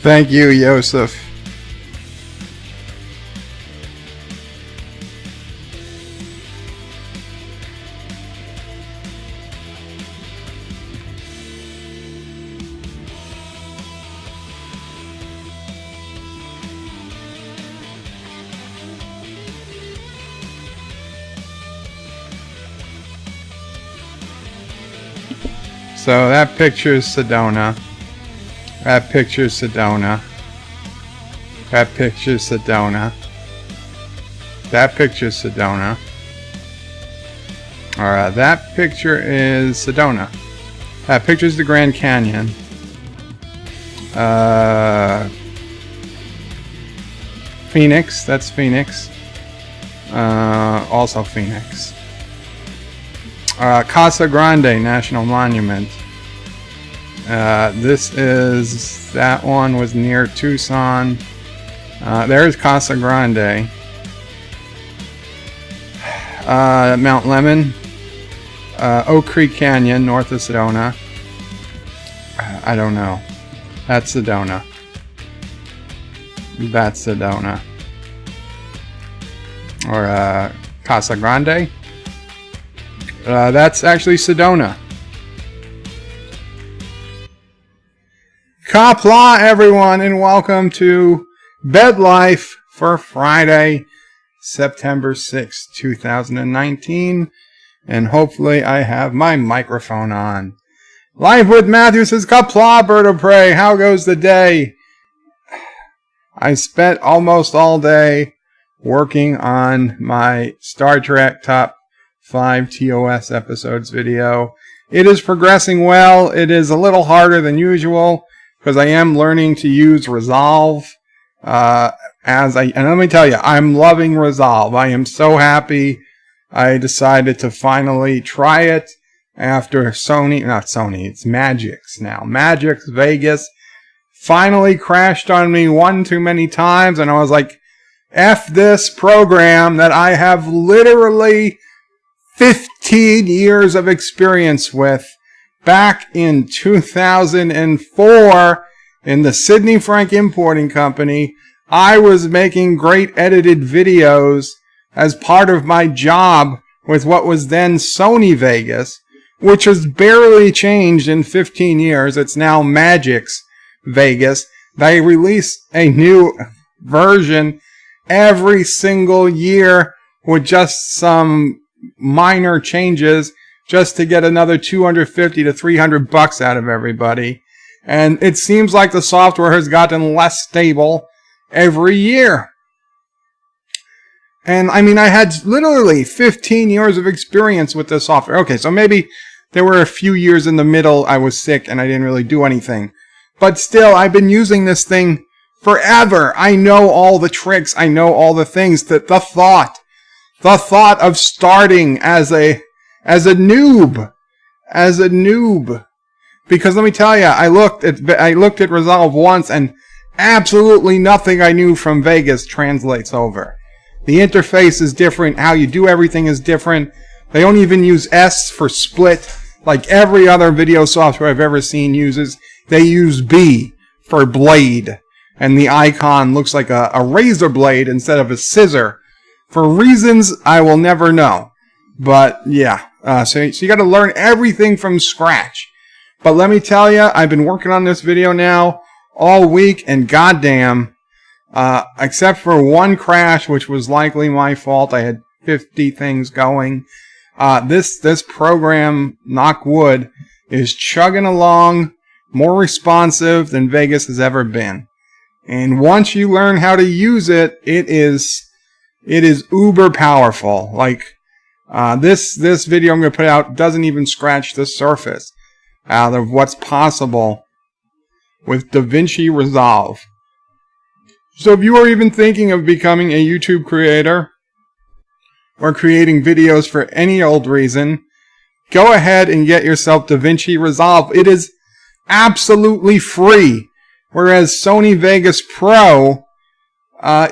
Thank you, Yosef. So that picture is Sedona. That picture is Sedona. That picture is Sedona. That picture is Sedona. Alright, that picture is Sedona. That picture is the Grand Canyon. Phoenix, that's Phoenix. Also Phoenix. Casa Grande National Monument. That one was near Tucson. There's Casa Grande. Mount Lemmon. Oak Creek Canyon, north of Sedona. I don't know. That's Sedona. That's Sedona. Or Casa Grande. That's actually Sedona. Qapla, everyone, and welcome to BedLife for Friday, September 6th, 2019. And hopefully I have my microphone on. Live with Matthew says, Qapla, bird of prey, how goes the day? I spent almost all day working on my Star Trek Top 5 TOS episodes video. It is progressing well. It is a little harder than usual because I am learning to use Resolve. And let me tell you, I'm loving Resolve. I am so happy I decided to finally try it after it's Magix now. Magix Vegas finally crashed on me one too many times, and I was like, F this program that I have literally 15 years of experience with. Back in 2004, in the Sidney Frank Importing Company, I was making great edited videos as part of my job with what was then Sony Vegas, which has barely changed in 15 years. It's now Magix Vegas. They release a new version every single year with just some minor changes just to get another $250 to $300 out of everybody. And it seems like the software has gotten less stable every year. And I mean, I had literally 15 years of experience with this software. Okay, so maybe there were a few years in the middle I was sick and I didn't really do anything. But still, I've been using this thing forever. I know all the tricks. I know all the things. The thought of starting as a noob. Because let me tell you, I looked at Resolve once and absolutely nothing I knew from Vegas translates over. The interface is different. How you do everything is different. They don't even use S for split like every other video software I've ever seen uses. They use B for blade. And the icon looks like a razor blade instead of a scissor. For reasons I will never know. But yeah, so you got to learn everything from scratch. But let me tell you, I've been working on this video now all week, and goddamn, except for one crash, which was likely my fault. I had 50 things going. This program, knock wood, is chugging along, more responsive than Vegas has ever been. And once you learn how to use it, it is uber powerful. Like, this video I'm going to put out doesn't even scratch the surface out of what's possible with DaVinci Resolve. So if you are even thinking of becoming a YouTube creator or creating videos for any old reason, go ahead and get yourself DaVinci Resolve. It is absolutely free. Whereas Sony Vegas Pro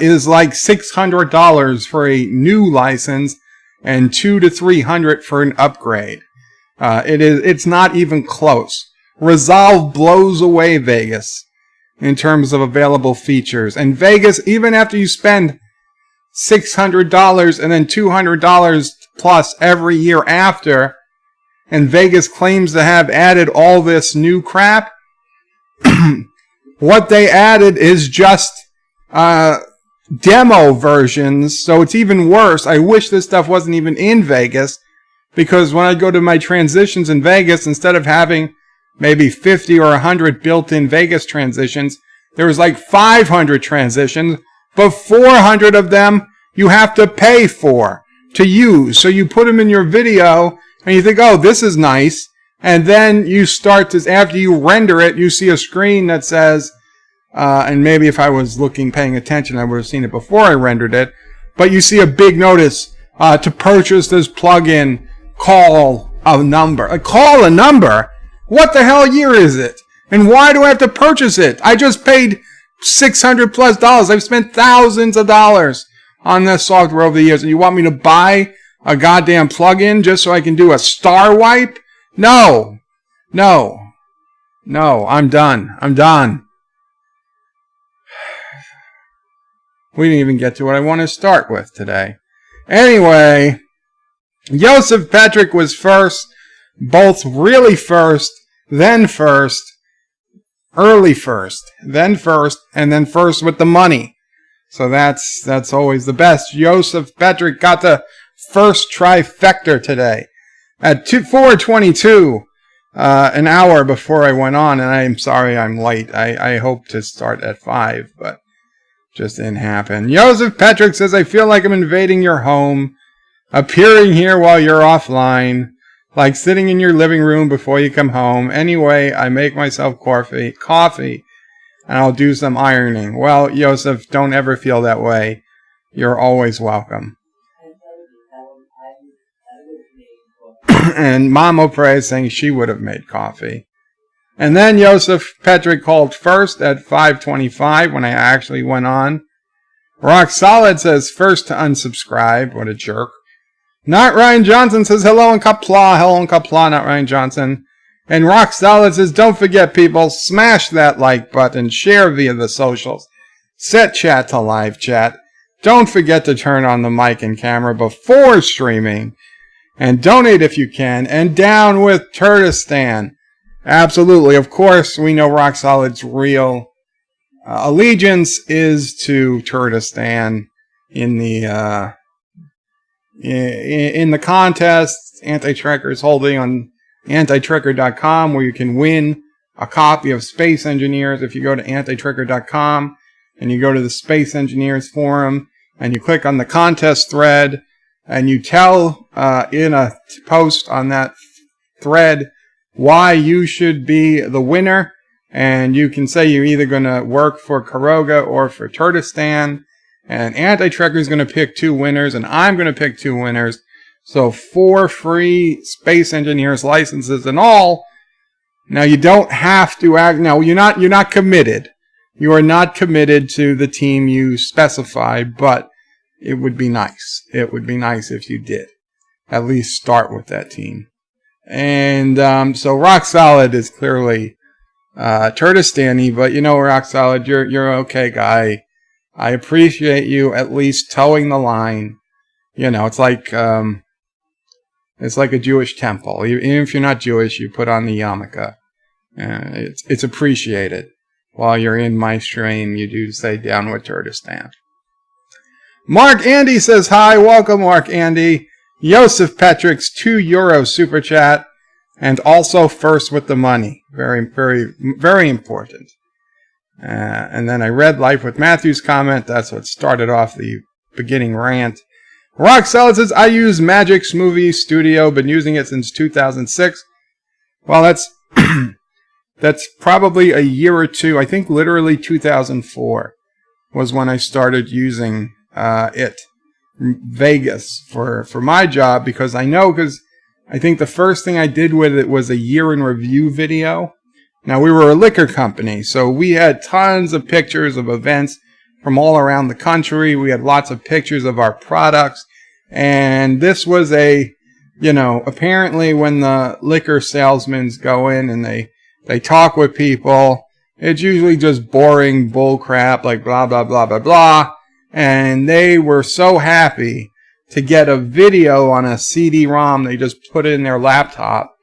is like $600 for a new license and $200 to $300 for an upgrade. It's not even close. Resolve blows away Vegas. in terms of available features. And Vegas, even after you spend $600 and then $200 plus every year after, and Vegas claims to have added all this new crap, what they added is just demo versions, so it's even worse. I wish this stuff wasn't even in Vegas, because when I go to my transitions in Vegas, instead of having maybe 50 or 100 built-in Vegas transitions, there was like 500 transitions, but 400 of them you have to pay for to use. So you put them in your video, and you think, oh, this is nice. And then you start to, after you render it, you see a screen that says, and maybe if I was paying attention, I would have seen it before I rendered it, but you see a big notice, to purchase this plugin, call a number. Call a number? What the hell year is it? And why do I have to purchase it? I just paid $600 plus. I've spent thousands of dollars on this software over the years, and you want me to buy a goddamn plugin just so I can do a star wipe? No. I'm done. We didn't even get to what I want to start with today. Anyway, Joseph Patrick was first, both really first, then first, early first, then first, and then first with the money. So that's always the best. Joseph Patrick got the first trifecta today at 4:22, an hour before I went on, and I'm sorry I'm late. I hope to start at 5, but just didn't happen. Joseph Patrick says, I feel like I'm invading your home, appearing here while you're offline, like sitting in your living room before you come home. Anyway, I make myself coffee, and I'll do some ironing. Well, Joseph, don't ever feel that way. You're always welcome. And Mom O'Prey is saying she would have made coffee. And then Joseph Patrick called first at 5:25 when I actually went on. Rock Solid says first to unsubscribe. What a jerk. Not Ryan Johnson says hello in Qapla. Hello in Qapla, not Ryan Johnson. And Rock Solid says, don't forget, people, smash that like button, share via the socials, set chat to live chat. Don't forget to turn on the mic and camera before streaming. And donate if you can. And down with Turtistan. Absolutely. Of course, we know Rock Solid's real allegiance is to Turtistan in the contest Anti-Trekker is holding on antitrekker.com, where you can win a copy of Space Engineers. If you go to antitrekker.com and you go to the Space Engineers forum and you click on the contest thread and you tell in a post on that thread why you should be the winner, and you can say you're either going to work for Karoga or for Turtistan, and Anti-Trekker is going to pick 2 winners, and I'm going to pick 2 winners. So 4 free Space Engineers licenses in all. Now you don't have to act. Now you're not committed. You are not committed to the team you specify, but it would be nice. It would be nice if you did at least start with that team. And so Rock Solid is clearly Turtistani, but you know, Rock Solid, you're okay guy. I appreciate you at least towing the line. You know, it's like a Jewish temple. Even if you're not Jewish, you put on the yarmulke. It's appreciated. While you're in my stream, you do say down with Turtistan. Mark Andy says hi. Welcome, Mark Andy. Joseph Patrick's €2 super chat, and also first with the money. Very, very, very important. And then I read Life with Matthew's comment. That's what started off the beginning rant. Rock Solid says, I use Magic's Movie Studio, been using it since 2006. Well, that's probably a year or two. I think literally 2004 was when I started using Vegas for my job, because I think the first thing I did with it was a year in review video. Now, we were a liquor company, so we had tons of pictures of events from all around the country. We had lots of pictures of our products, and this was apparently when the liquor salesmen go in and they talk with people, It's usually just boring bull crap like blah, blah, blah, blah, blah. And they were so happy to get a video on a CD-ROM. They just put it in their laptop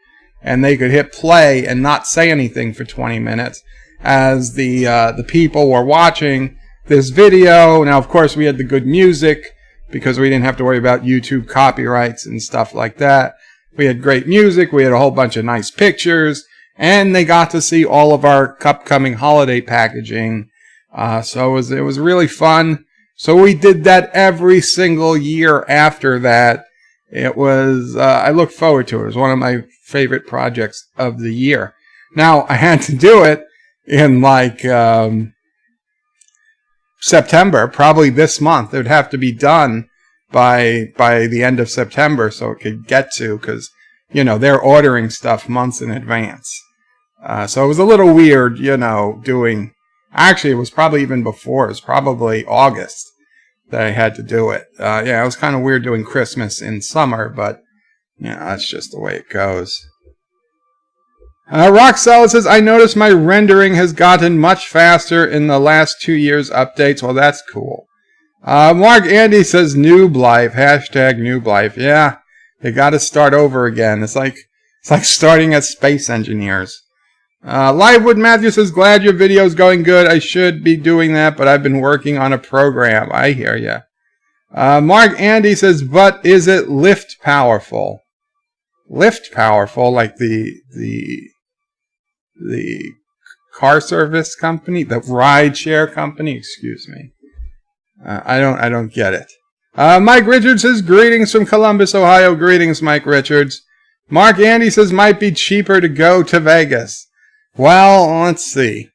and they could hit play and not say anything for 20 minutes as the people were watching this video. Now, of course, we had the good music because we didn't have to worry about YouTube copyrights and stuff like that. We had great music. We had a whole bunch of nice pictures. And they got to see all of our upcoming holiday packaging. So it was really fun. So we did that every single year after that. It was, I look forward to it. It was one of my favorite projects of the year. Now, I had to do it in like September, probably this month. It would have to be done by the end of September so it could get to, because, you know, they're ordering stuff months in advance. So it was a little weird, you know, doing, actually it was probably even before, it was probably August that I had to do it. Yeah, it was kind of weird doing Christmas in summer, but, you know, that's just the way it goes. Roxella says, I noticed my rendering has gotten much faster in the last 2 years updates. Well, that's cool. Mark Andy says, Noob Life, hashtag Noob Life. Yeah, they got to start over again. It's like starting as space engineers. Livewood Matthew says, glad your video's going good. I should be doing that, but I've been working on a program. I hear ya. Mark Andy says, but is it Lyft powerful? Lyft powerful, like the car service company, the ride share company, excuse me. I don't get it. Mike Richards says, greetings from Columbus, Ohio. Greetings, Mike Richards. Mark Andy says, might be cheaper to go to Vegas. Well, let's see.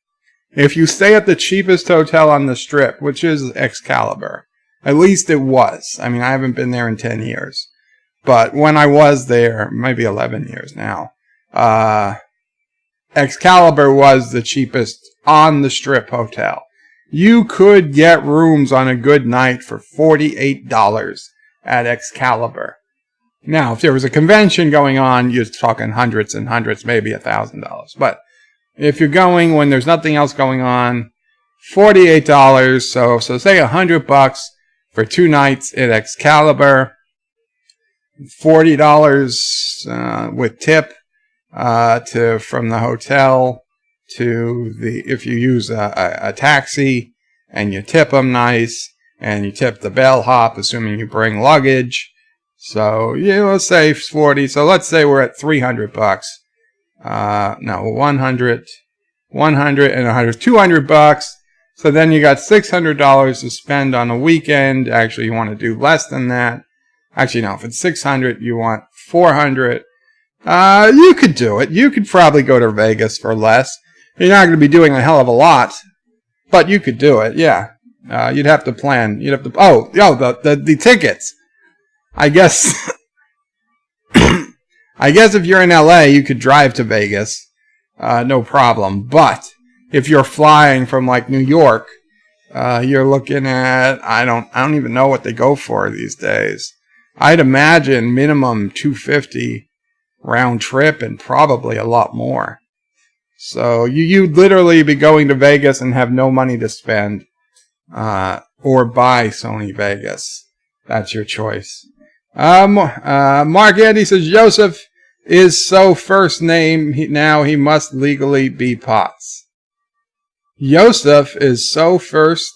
If you stay at the cheapest hotel on the Strip, which is Excalibur, at least it was. I mean, I haven't been there in 10 years. But when I was there, maybe 11 years now, Excalibur was the cheapest on the Strip hotel. You could get rooms on a good night for $48 at Excalibur. Now, if there was a convention going on, you're talking hundreds and hundreds, maybe $1,000. But if you're going when there's nothing else going on, $48. So say $100 for 2 nights at Excalibur. $40 with tip from the hotel to if you use a taxi and you tip them nice and you tip the bellhop, assuming you bring luggage. So let's say 40. So let's say we're at $300. No, 100 and 100, $200. So then you got $600 to spend on a weekend. Actually, you want to do less than that. Actually, no, if it's 600, you want 400. You could do it. You could probably go to Vegas for less. You're not going to be doing a hell of a lot, but you could do it. Yeah. You'd have to plan. You'd have to, the tickets. I guess, I guess if you're in LA, you could drive to Vegas. No problem. But if you're flying from like New York, you're looking at, I don't even know what they go for these days. I'd imagine minimum $250 round trip and probably a lot more. So you'd literally be going to Vegas and have no money to spend, or buy Sony Vegas. That's your choice. Mark Andy says, Joseph is so first name, now he must legally be Potts. Joseph is so first,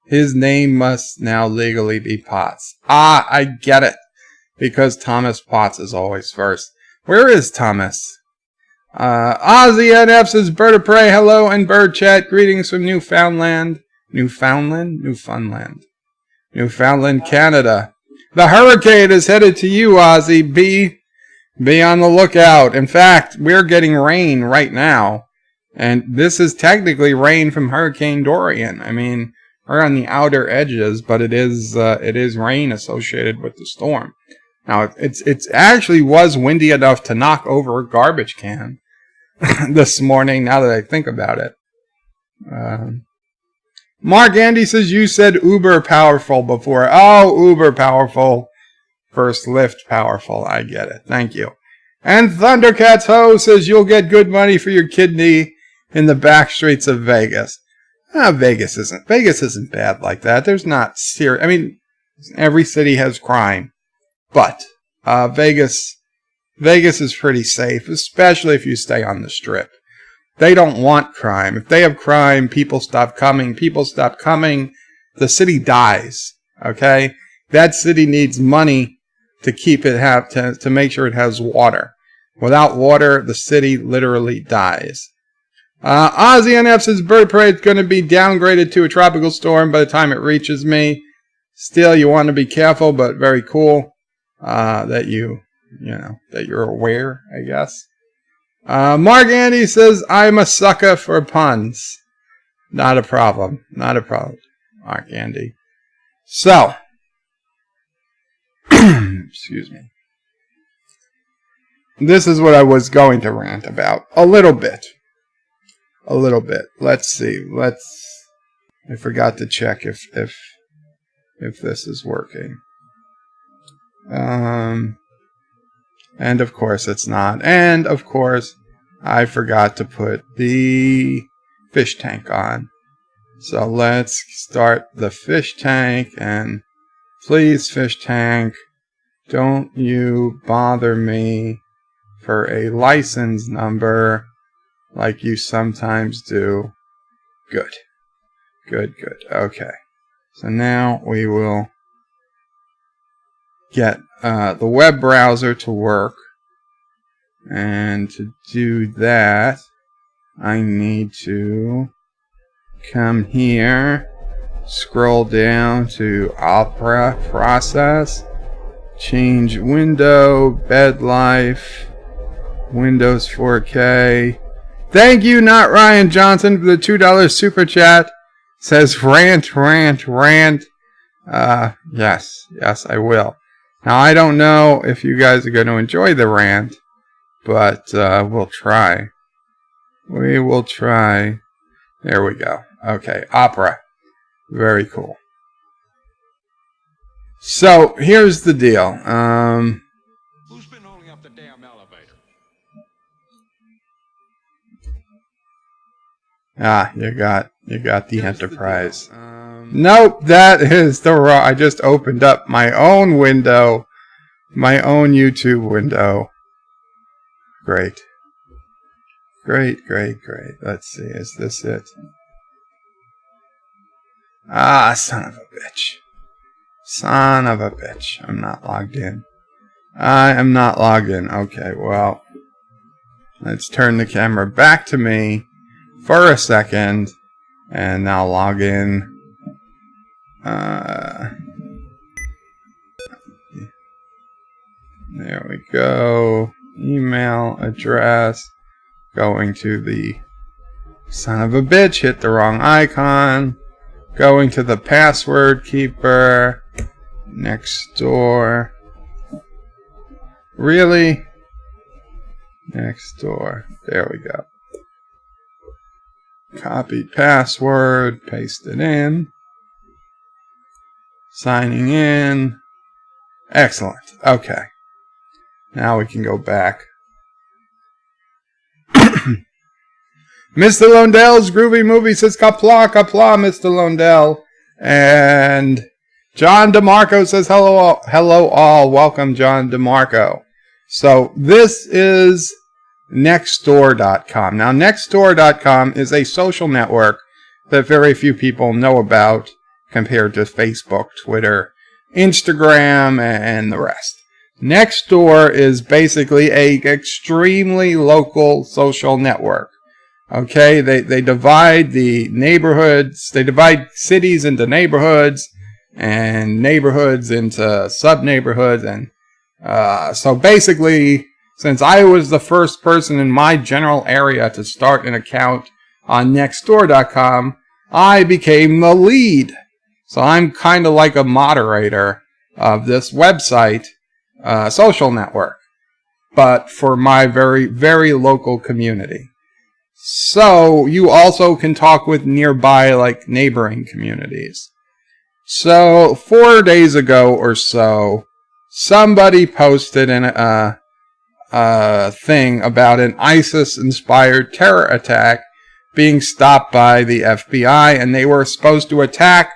his name must now legally be Potts. Ah, I get it. Because Thomas Potts is always first. Where is Thomas? Ozzy NF says, Bird of Prey, hello, and Bird Chat, greetings from Newfoundland, Canada. The hurricane is headed to you, Ozzy. Be on the lookout. In fact, we're getting rain right now. And this is technically rain from Hurricane Dorian. I mean, we're on the outer edges, but it is rain associated with the storm. Now, it's actually was windy enough to knock over a garbage can this morning, now that I think about it. Mark Andy says, you said uber powerful before. Oh, uber powerful. First Lyft powerful. I get it. Thank you. And Thundercats Ho says, you'll get good money for your kidney in the back streets of Vegas. Vegas isn't bad like that. There's not serious. I mean, every city has crime, but Vegas is pretty safe, especially if you stay on the Strip. They don't want crime. If they have crime, people stop coming. The city dies. Okay, that city needs money to keep it to make sure it has water. Without water, the city literally dies. Ozzy NF says bird parade is going to be downgraded to a tropical storm by the time it reaches me. Still, you want to be careful, but very cool that you're aware, I guess. Mark Andy says I'm a sucker for puns. Not a problem, Mark Andy. So, excuse me. This is what I was going to rant about a little bit. Let's see. I forgot to check if this is working. And of course it's not. And of course I forgot to put the fish tank on. So let's start the fish tank, and please, fish tank, don't you bother me for a license number like you sometimes do. Good. Okay. So now we will get the web browser to work. And to do that, I need to come here, scroll down to Opera process, change window, BedLife, Windows 4K. Thank you, not Ryan Johnson, for the $2 super chat. Says rant. Yes, I will. Now, I don't know if you guys are going to enjoy the rant, but we'll try. We will try. There we go. Okay, Opera. Very cool. So, here's the deal. Who's been holding up the damn elevator? You got the Enterprise. Nope, that is the wrong. I just opened up my own window, my own YouTube window. Great. Let's see, is this it? Son of a bitch. I'm not logged in. I am not logged in. Okay, well, let's turn the camera back to me for a second, and now log in. There we go. Email address. Going to the son of a bitch, hit the wrong icon. Going to the password keeper. Nextdoor. Really? Nextdoor. There we go. Copy password, paste it in. Signing in. Excellent. Okay. Now we can go back. Mr. Londell's Groovy Movie says Qapla, Mr. Londell. And John DeMarco says hello all. Welcome, John DeMarco. So this is Nextdoor.com. Now, Nextdoor.com is a social network that very few people know about compared to Facebook, Twitter, Instagram, and the rest. Nextdoor is basically a extremely local social network. Okay, they divide the neighborhoods, they divide cities into neighborhoods, and neighborhoods into sub-neighborhoods, and so basically, since I was the first person in my general area to start an account on Nextdoor.com, I became the lead. So I'm kind of like a moderator of this website, social network, but for my very, very local community. So you also can talk with nearby, like, neighboring communities. So 4 days ago or so, somebody posted a thing about an ISIS-inspired terror attack being stopped by the FBI, and they were supposed to attack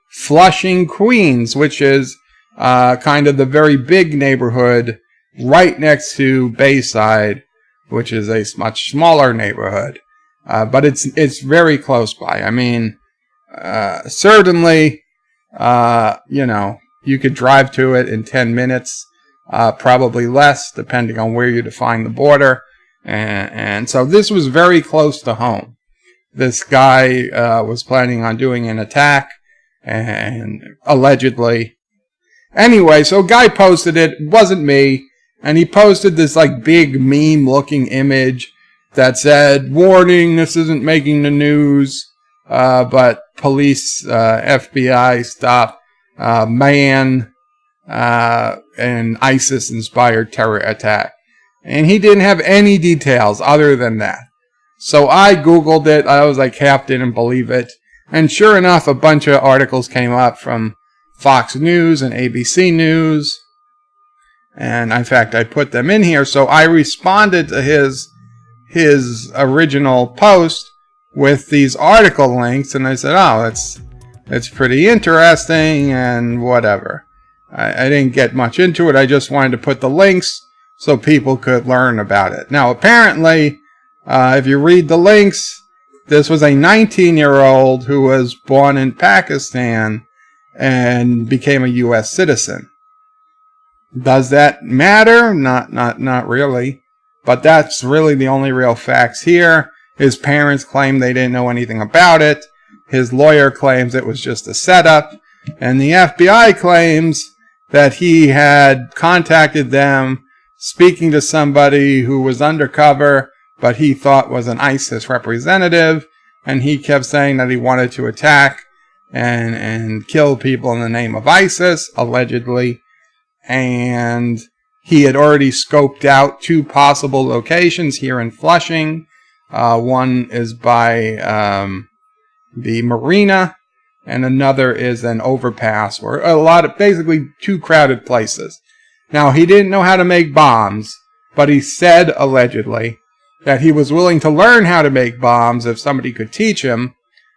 Flushing, Queens, which is kind of the very big neighborhood right next to Bayside, which is a much smaller neighborhood. But it's very close by. I mean, certainly, you could drive to it in 10 minutes, probably less, depending on where you define the border. And so this was very close to home. This guy was planning on doing an attack, and allegedly. Anyway, so a guy posted it. It wasn't me. And he posted this like big meme-looking image that said, "Warning, this isn't making the news, but police, FBI stop man an ISIS-inspired terror attack." And he didn't have any details other than that. So I Googled it. I was like, half didn't believe it. And sure enough, a bunch of articles came up from Fox News and ABC News. And in fact, I put them in here. So I responded to his original post with these article links. And I said, oh, it's pretty interesting and whatever. I didn't get much into it. I just wanted to put the links so people could learn about it. Now, apparently, if you read the links, this was a 19-year-old who was born in Pakistan and became a U.S. citizen. Does that matter? Not really. But that's really the only real facts here. His parents claim they didn't know anything about it. His lawyer claims it was just a setup. And the FBI claims that he had contacted them speaking to somebody who was undercover, but he thought was an ISIS representative, and he kept saying that he wanted to attack and kill people in the name of ISIS, allegedly. And he had already scoped out 2 possible locations here in Flushing. One is by the marina, and another is an overpass, or a lot of, basically 2 crowded places. Now, he didn't know how to make bombs, but he said, allegedly, that he was willing to learn how to make bombs if somebody could teach him.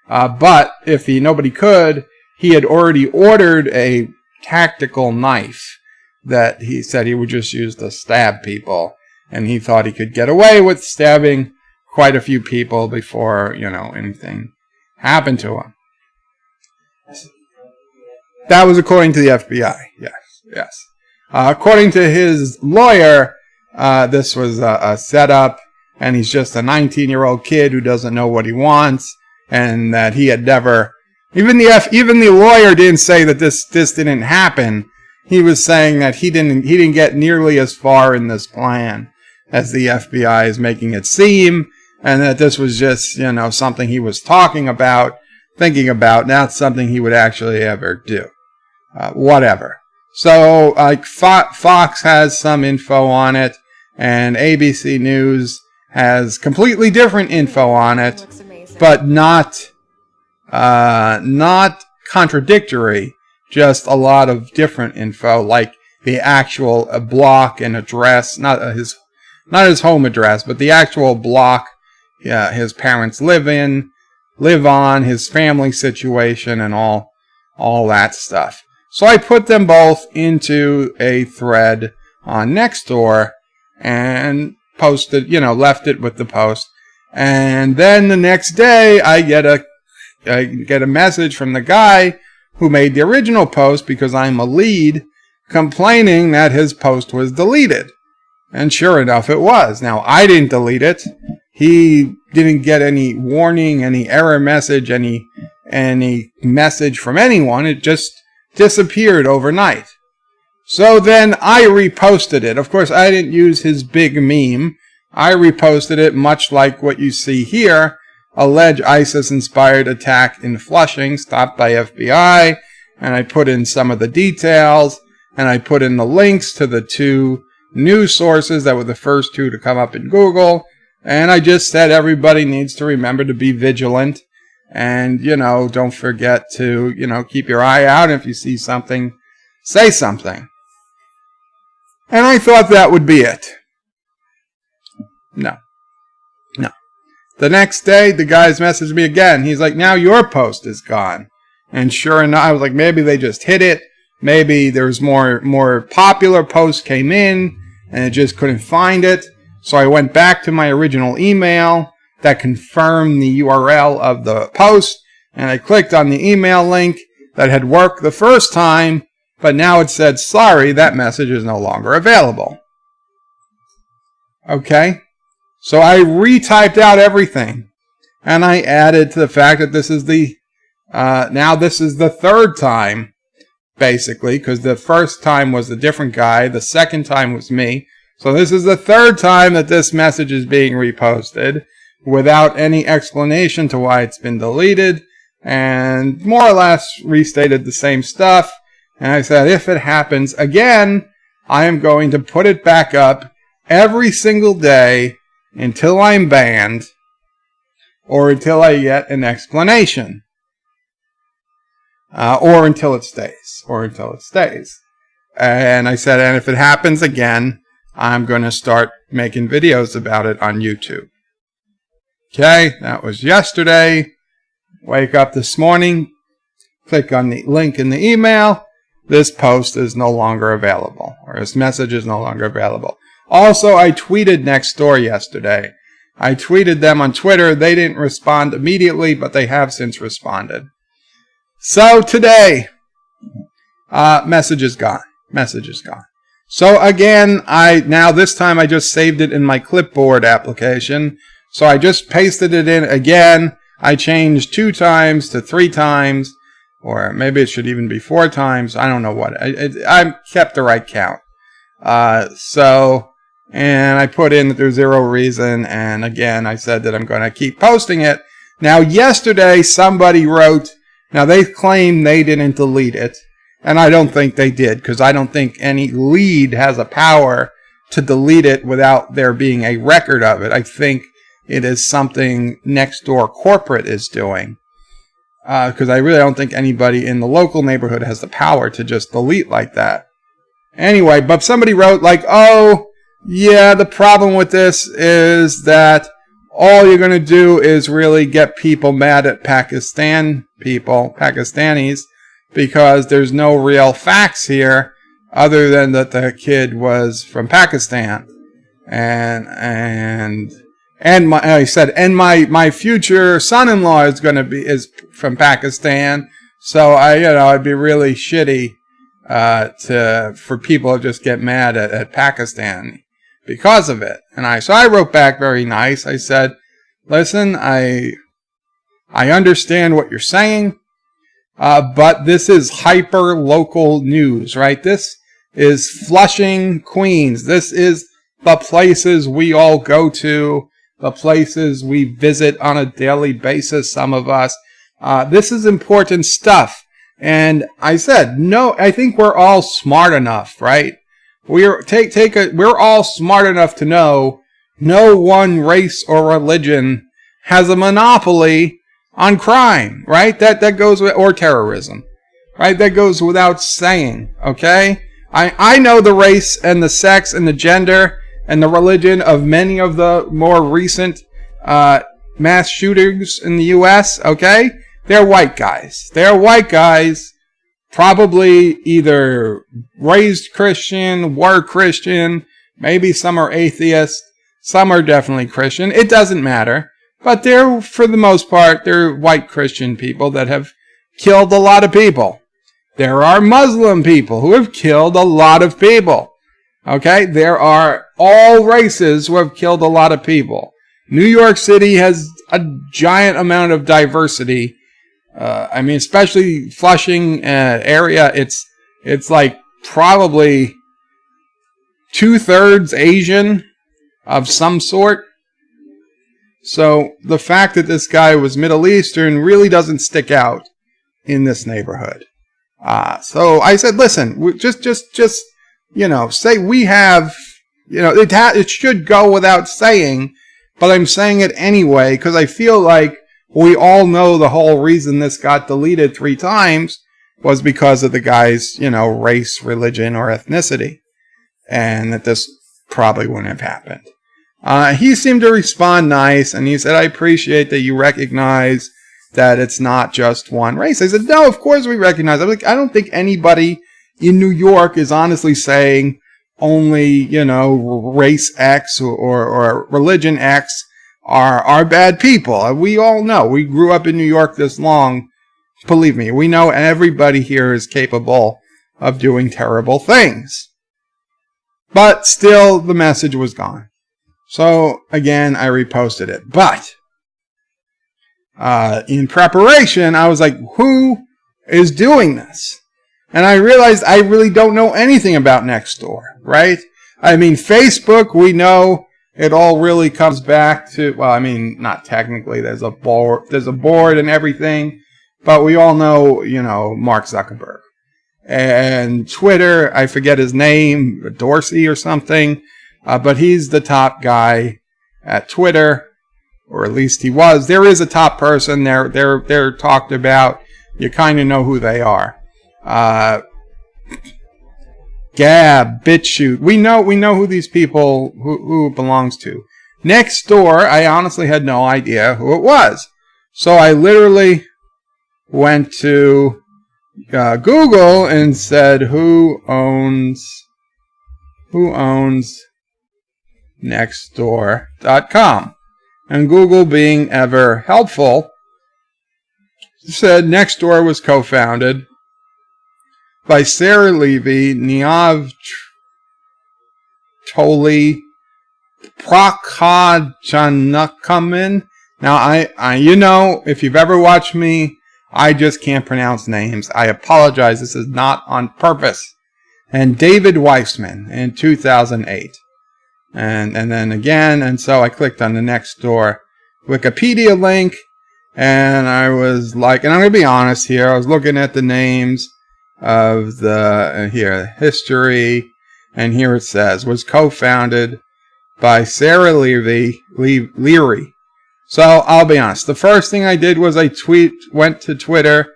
But if nobody could, he had already ordered a tactical knife that he said he would just use to stab people. And he thought he could get away with stabbing quite a few people before, anything happened to him. That was according to the FBI. Yes. According to his lawyer, this was a setup, and he's just a 19-year-old kid who doesn't know what he wants, and that he had never. Even the lawyer didn't say that this didn't happen. He was saying that he didn't get nearly as far in this plan as the FBI is making it seem, and that this was just something he was thinking about, not something he would actually ever do. Whatever. So, Fox has some info on it, and ABC News has completely different info on it, but not contradictory, just a lot of different info, like the actual block and address, not his home address, but the actual block his parents live on, his family situation, and all that stuff. So I put them both into a thread on Nextdoor and posted, left it with the post. And then the next day I get a message from the guy who made the original post, because I'm a lead, complaining that his post was deleted. And sure enough, it was. Now, I didn't delete it. He didn't get any warning, any error message, any message from anyone. It just disappeared overnight. So then I reposted it. Of course, I didn't use his big meme. I reposted it, much like what you see here. Alleged ISIS-inspired attack in Flushing, stopped by FBI. And I put in some of the details. And I put in the links to the 2 news sources that were the first 2 to come up in Google. And I just said everybody needs to remember to be vigilant. And, don't forget to, keep your eye out. If you see something, say something. And I thought that would be it. No. The next day, the guys messaged me again. He's like, now your post is gone. And sure enough, I was like, maybe they just hit it. Maybe there's more popular posts came in and it just couldn't find it. So I went back to my original email that confirmed the URL of the post, and I clicked on the email link that had worked the first time, but now it said, sorry, that message is no longer available. Okay? So I retyped out everything, and I added to the fact that this is now this is the third time, basically, because the first time was a different guy, the second time was me. So this is the third time that this message is being reposted without any explanation to why it's been deleted, and more or less restated the same stuff. And I said, if it happens again, I am going to put it back up every single day until I'm banned or until I get an explanation. Or until it stays. And I said, and if it happens again, I'm going to start making videos about it on YouTube. Okay, that was yesterday. Wake up this morning, click on the link in the email. This post is no longer available, or this message is no longer available. Also, I tweeted Nextdoor yesterday. I tweeted them on Twitter. They didn't respond immediately, but they have since responded. So today, message is gone. So again, this time I just saved it in my clipboard application. So I just pasted it in again. I changed 2 times to 3 times, or maybe it should even be 4 times. I don't know what. I kept the right count. And I put in that there's 0 reason, and again, I said that I'm going to keep posting it. Now, yesterday, somebody wrote, now they claim they didn't delete it, and I don't think they did, because I don't think any lead has a power to delete it without there being a record of it. I think it is something Nextdoor corporate is doing, because I really don't think anybody in the local neighborhood has the power to just delete like that. Anyway, but somebody wrote like, oh, yeah, the problem with this is that all you're going to do is really get people mad at Pakistanis, because there's no real facts here other than that the kid was from Pakistan. My future son-in-law is from Pakistan, so it'd be really shitty for people to just get mad at Pakistan because of it. And so I wrote back very nice. I said, listen, I understand what you're saying, but this is hyper local news, right? This is Flushing, Queens. This is the places we all go to, the places we visit on a daily basis, some of us. This is important stuff. And I said, no, I think we're all smart enough, right? We're all smart enough to know no one race or religion has a monopoly on crime, right? That goes with, or terrorism, right? That goes without saying, okay? I know the race and the sex and the gender and the religion of many of the more recent mass shootings in the U.S., okay? They're white guys. They're white guys, probably either raised Christian, were Christian, maybe some are atheist, some are definitely Christian. It doesn't matter. But they're, for the most part, they're white Christian people that have killed a lot of people. There are Muslim people who have killed a lot of people. Okay? There are all races who have killed a lot of people. New York City has a giant amount of diversity. Especially Flushing area, it's like probably 2/3 Asian of some sort. So the fact that this guy was Middle Eastern really doesn't stick out in this neighborhood. So I said, listen, just say we have, it should go without saying, but I'm saying it anyway because I feel like we all know the whole reason this got deleted 3 times was because of the guy's, race, religion, or ethnicity, and that this probably wouldn't have happened. He seemed to respond nice, and he said, I appreciate that you recognize that it's not just one race. I said, no, of course we recognize. I was like, I don't think anybody in New York is honestly saying only, race X or religion X are bad people. We all know. We grew up in New York this long. Believe me, we know everybody here is capable of doing terrible things. But still, the message was gone. So, again, I reposted it. But, in preparation, I was like, who is doing this? And I realized I really don't know anything about Nextdoor, right? I mean, Facebook, we know it all really comes back to, well, I mean, not technically, there's a board and everything, but we all know, Mark Zuckerberg. And Twitter, I forget his name, Dorsey or something, but he's the top guy at Twitter, or at least he was. There is a top person. They're talked about. You kind of know who they are. Gab, BitChute. We know who these people who it belongs to. Nextdoor, I honestly had no idea who it was. So I literally went to Google and said, who owns Nextdoor.com? And Google, being ever helpful, said Nextdoor was co-founded by Sarah Levy, Neav Toli, Prakajanakuman. Now, I if you've ever watched me, I just can't pronounce names. I apologize. This is not on purpose. And David Weissman in 2008. And then again, and so I clicked on the Nextdoor Wikipedia link, and I was like, and I'm going to be honest here, I was looking at the names of the history, and here it says, was co-founded by Sarah Leary. So I'll be honest, the first thing I did was I went to Twitter,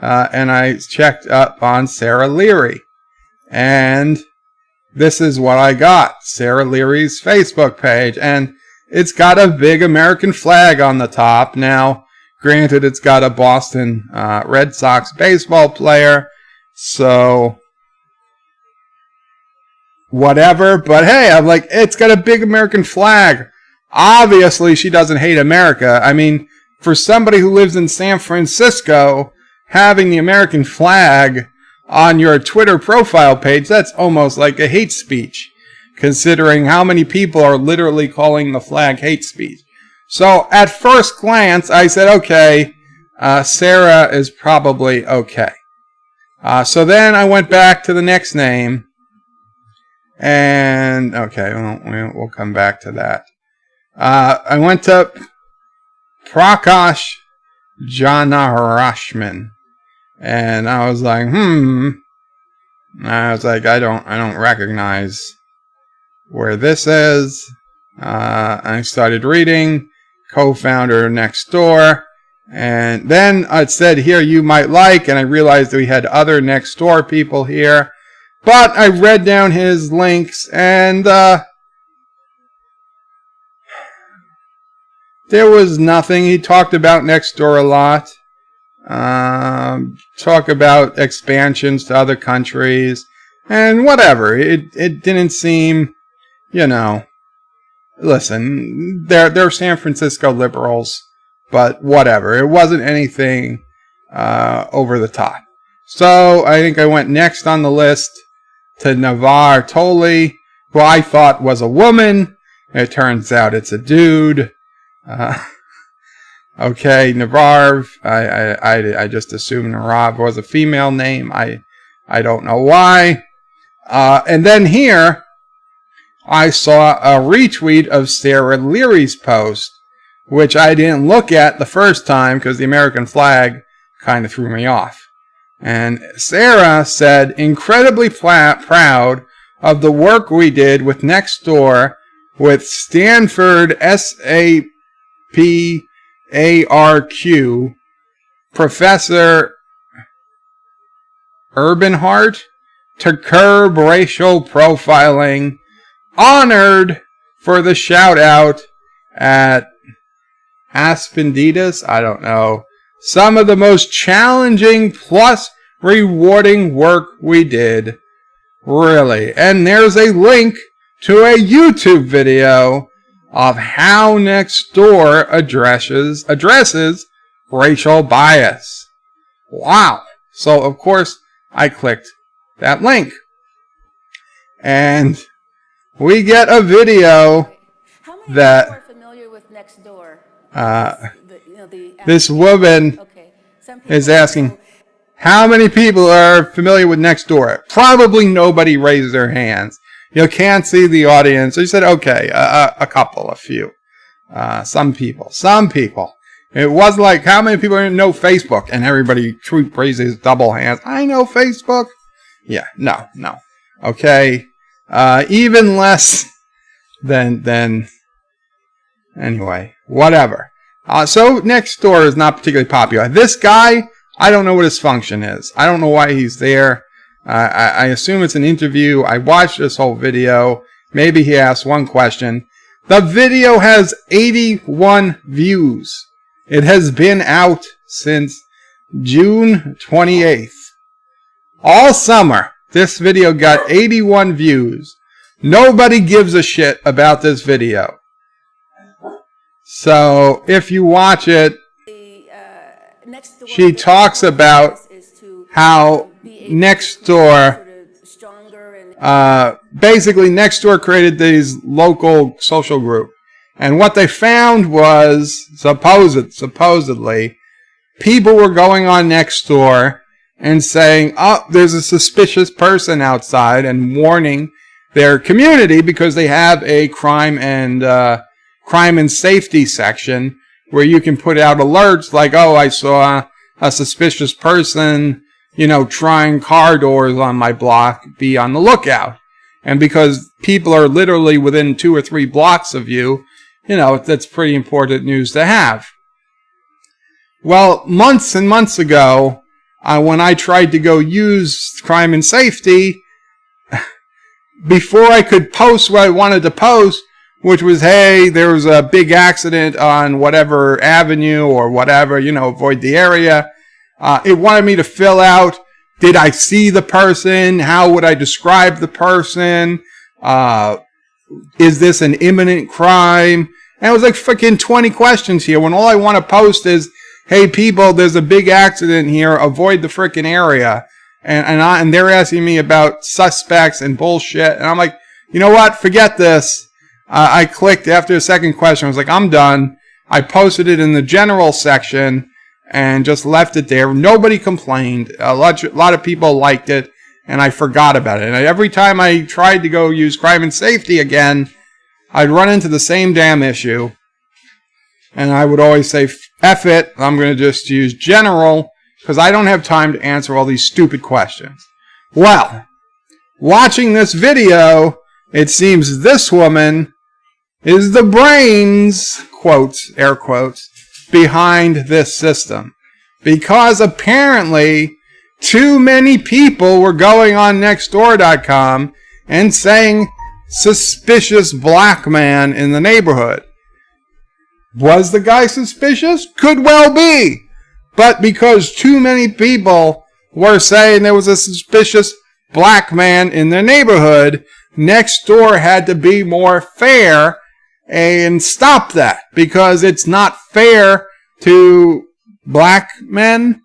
and I checked up on Sarah Leary, and this is what I got. Sarah Leary's Facebook page, and it's got a big American flag on the top. Now, granted, it's got a Boston Red Sox baseball player, so whatever, but hey, I'm like, it's got a big American flag. Obviously, she doesn't hate America. I mean, for somebody who lives in San Francisco, having the American flag on your Twitter profile page, that's almost like a hate speech, considering how many people are literally calling the flag hate speech. So, at first glance, I said, okay, Sarah is probably okay. So then I went back to the next name, and, okay, we'll come back to that. I went to Prakash Janarashman, and I was like, I was like, I don't recognize where this is. I started reading, co-founder of Nextdoor, and then it said here you might like, and I realized we had other Nextdoor people here, but I read down his links, and there was nothing. He talked about Nextdoor a lot. Talk about expansions to other countries, and whatever. It didn't seem, listen, they're San Francisco liberals, but whatever. It wasn't anything over the top. So I think I went next on the list to Navar Toli, who I thought was a woman. It turns out it's a dude. Okay, Navarv, I just assumed Narav was a female name. I don't know why. And then here, I saw a retweet of Sarah Leary's post, which I didn't look at the first time because the American flag kind of threw me off. And Sarah said, incredibly proud of the work we did with Nextdoor with Stanford SAPARQ Professor Urbanhart to curb racial profiling, honored for the shout out at Aspenditas. I don't know. Some of the most challenging plus rewarding work we did. Really. And there's a link to a YouTube video of how Nextdoor addresses racial bias. Wow. So, of course, I clicked that link. And we get a video that How many people are familiar with Nextdoor? this woman is asking, how many people are familiar with Nextdoor? Probably nobody raised their hands. You can't see the audience. So you said, okay, a couple, a few. Some people. It was like, how many people know Facebook? And everybody raises double hands. I know Facebook. Yeah, no. Okay. Even less than anyway, whatever. So Nextdoor is not particularly popular. This guy, I don't know what his function is. I don't know why he's there. I assume it's an interview. I watched this whole video. Maybe he asked one question. The video has 81 views. It has been out since June 28th. All summer, this video got 81 views. Nobody gives a shit about this video. So, if you watch it, she talks about how Nextdoor, basically Nextdoor created these local social group. And what they found was, supposedly, people were going on Nextdoor and saying, oh, there's a suspicious person outside, and warning their community because they have a crime and safety section where you can put out alerts like, oh, I saw a suspicious person, trying car doors on my block, be on the lookout. And because people are literally within 2 or 3 blocks of you, that's pretty important news to have. Well, months and months ago, when I tried to go use crime and safety, before I could post what I wanted to post, which was, hey, there was a big accident on whatever avenue or whatever, avoid the area. It wanted me to fill out, did I see the person? How would I describe the person? Is this an imminent crime? And it was like freaking 20 questions here when all I want to post is, hey people, there's a big accident here, avoid the freaking area. And they're asking me about suspects and bullshit. And I'm like, you know what? Forget this. I clicked after the second question. I was like, I'm done. I posted it in the general section and just left it there. Nobody complained. A lot of people liked it, and I forgot about it. And every time I tried to go use crime and safety again, I'd run into the same damn issue. And I would always say, F it, I'm going to just use general, because I don't have time to answer all these stupid questions. Well, watching this video, it seems this woman is the brains, quotes, air quotes, behind this system. Because apparently, too many people were going on Nextdoor.com and saying, suspicious black man in the neighborhood. Was the guy suspicious? Could well be. But because too many people were saying there was a suspicious black man in their neighborhood, Nextdoor had to be more fair and stop that. Because it's not fair to black men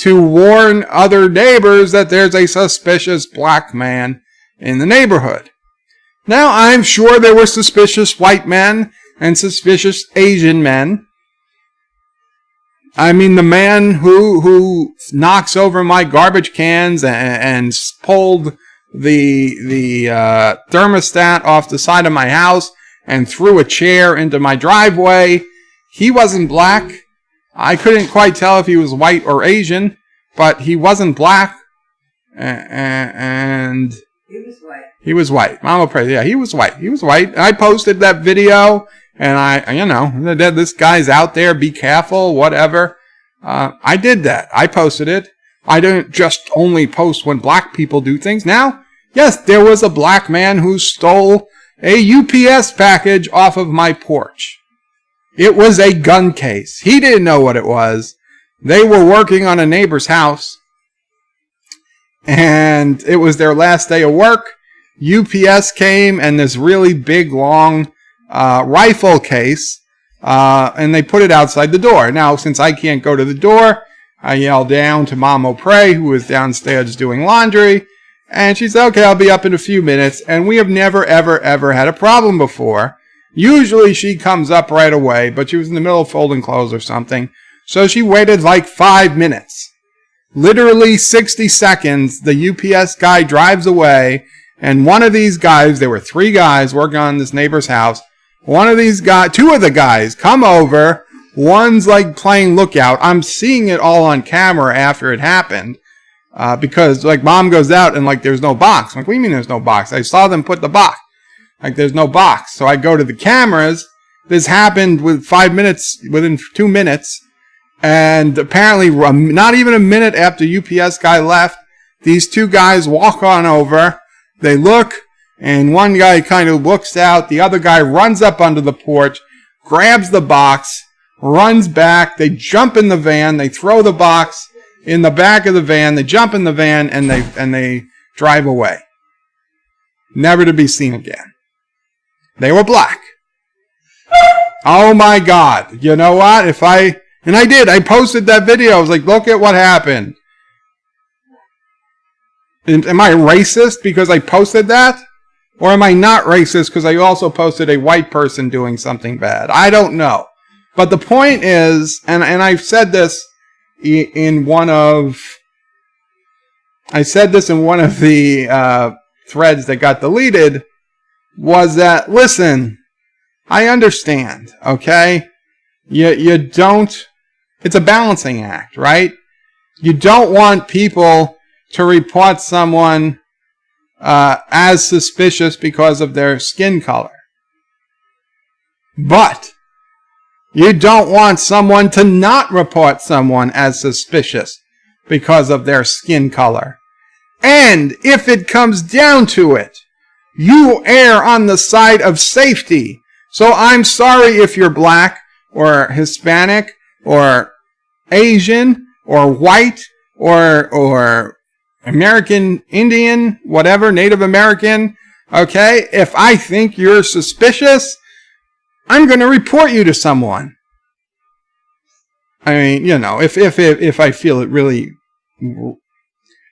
to warn other neighbors that there's a suspicious black man in the neighborhood. Now, I'm sure there were suspicious white men and suspicious Asian men. I mean, the man who knocks over my garbage cans and pulled the thermostat off the side of my house and threw a chair into my driveway, he wasn't black. I couldn't quite tell if he was white or Asian, but he wasn't black. And He was white. he was white. Mama praise. Yeah, he was white. He was white. I posted that video. And this guy's out there, be careful, whatever. I did that. I posted it. I didn't just only post when black people do things. Now, yes, there was a black man who stole a UPS package off of my porch. It was a gun case. He didn't know what it was. They were working on a neighbor's house, and it was their last day of work. UPS came, and this really big, long rifle case, and they put it outside the door. Now, since I can't go to the door, I yelled down to Mom O'Prey, who was downstairs doing laundry, and she said, okay, I'll be up in a few minutes. And we have never, ever, ever had a problem before. Usually she comes up right away, but she was in the middle of folding clothes or something. So she waited like 5 minutes. Literally 60 seconds, the UPS guy drives away, and one of these guys, there were 3 guys working on this neighbor's house. One of these guys, 2 of the guys come over. One's like playing lookout. I'm seeing it all on camera after it happened. Because like Mom goes out and like there's no box. I'm like, what do you mean there's no box? I saw them put the box. Like there's no box. So I go to the cameras. This happened within 2 minutes. And apparently not even a minute after UPS guy left, these 2 guys walk on over. They look, and one guy kind of looks out. The other guy runs up under the porch, grabs the box, runs back. They jump in the van. They throw the box in the back of the van. They jump in the van, and they drive away. Never to be seen again. They were black. Oh my God. You know what? And I did. I posted that video. I was like, look at what happened. Am I racist because I posted that? Or am I not racist because I also posted a white person doing something bad? I don't know. But the point is, and I've said this in one of the threads that got deleted, was that, listen, I understand, okay? You don't, it's a balancing act, right? You don't want people to report someone as suspicious because of their skin color. But you don't want someone to not report someone as suspicious because of their skin color. And if it comes down to it, you err on the side of safety. So I'm sorry if you're black or Hispanic or Asian or white or American Indian, whatever, Native American. Okay? If I think you're suspicious, I'm going to report you to someone. I mean, you know, if I feel it really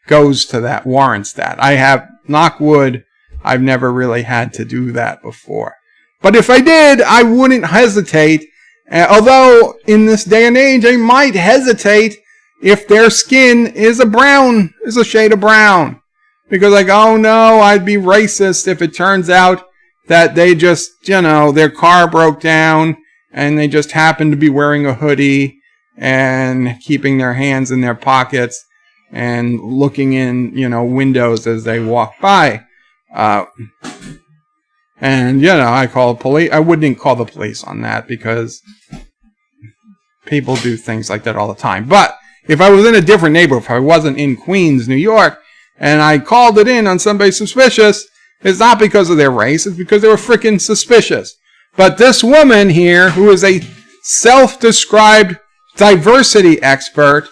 goes to that, warrants that. I have, knock wood, I've never really had to do that before. But if I did, I wouldn't hesitate. Although, in this day and age, I might hesitate if their skin is a shade of brown. Because like, oh no, I'd be racist if it turns out that they just, you know, their car broke down and they just happened to be wearing a hoodie and keeping their hands in their pockets and looking in, you know, windows as they walk by. And, you know, I wouldn't call the police on that because people do things like that all the time. But if I was in a different neighborhood, if I wasn't in Queens, New York, and I called it in on somebody suspicious, it's not because of their race, it's because they were freaking suspicious. But this woman here, who is a self-described diversity expert,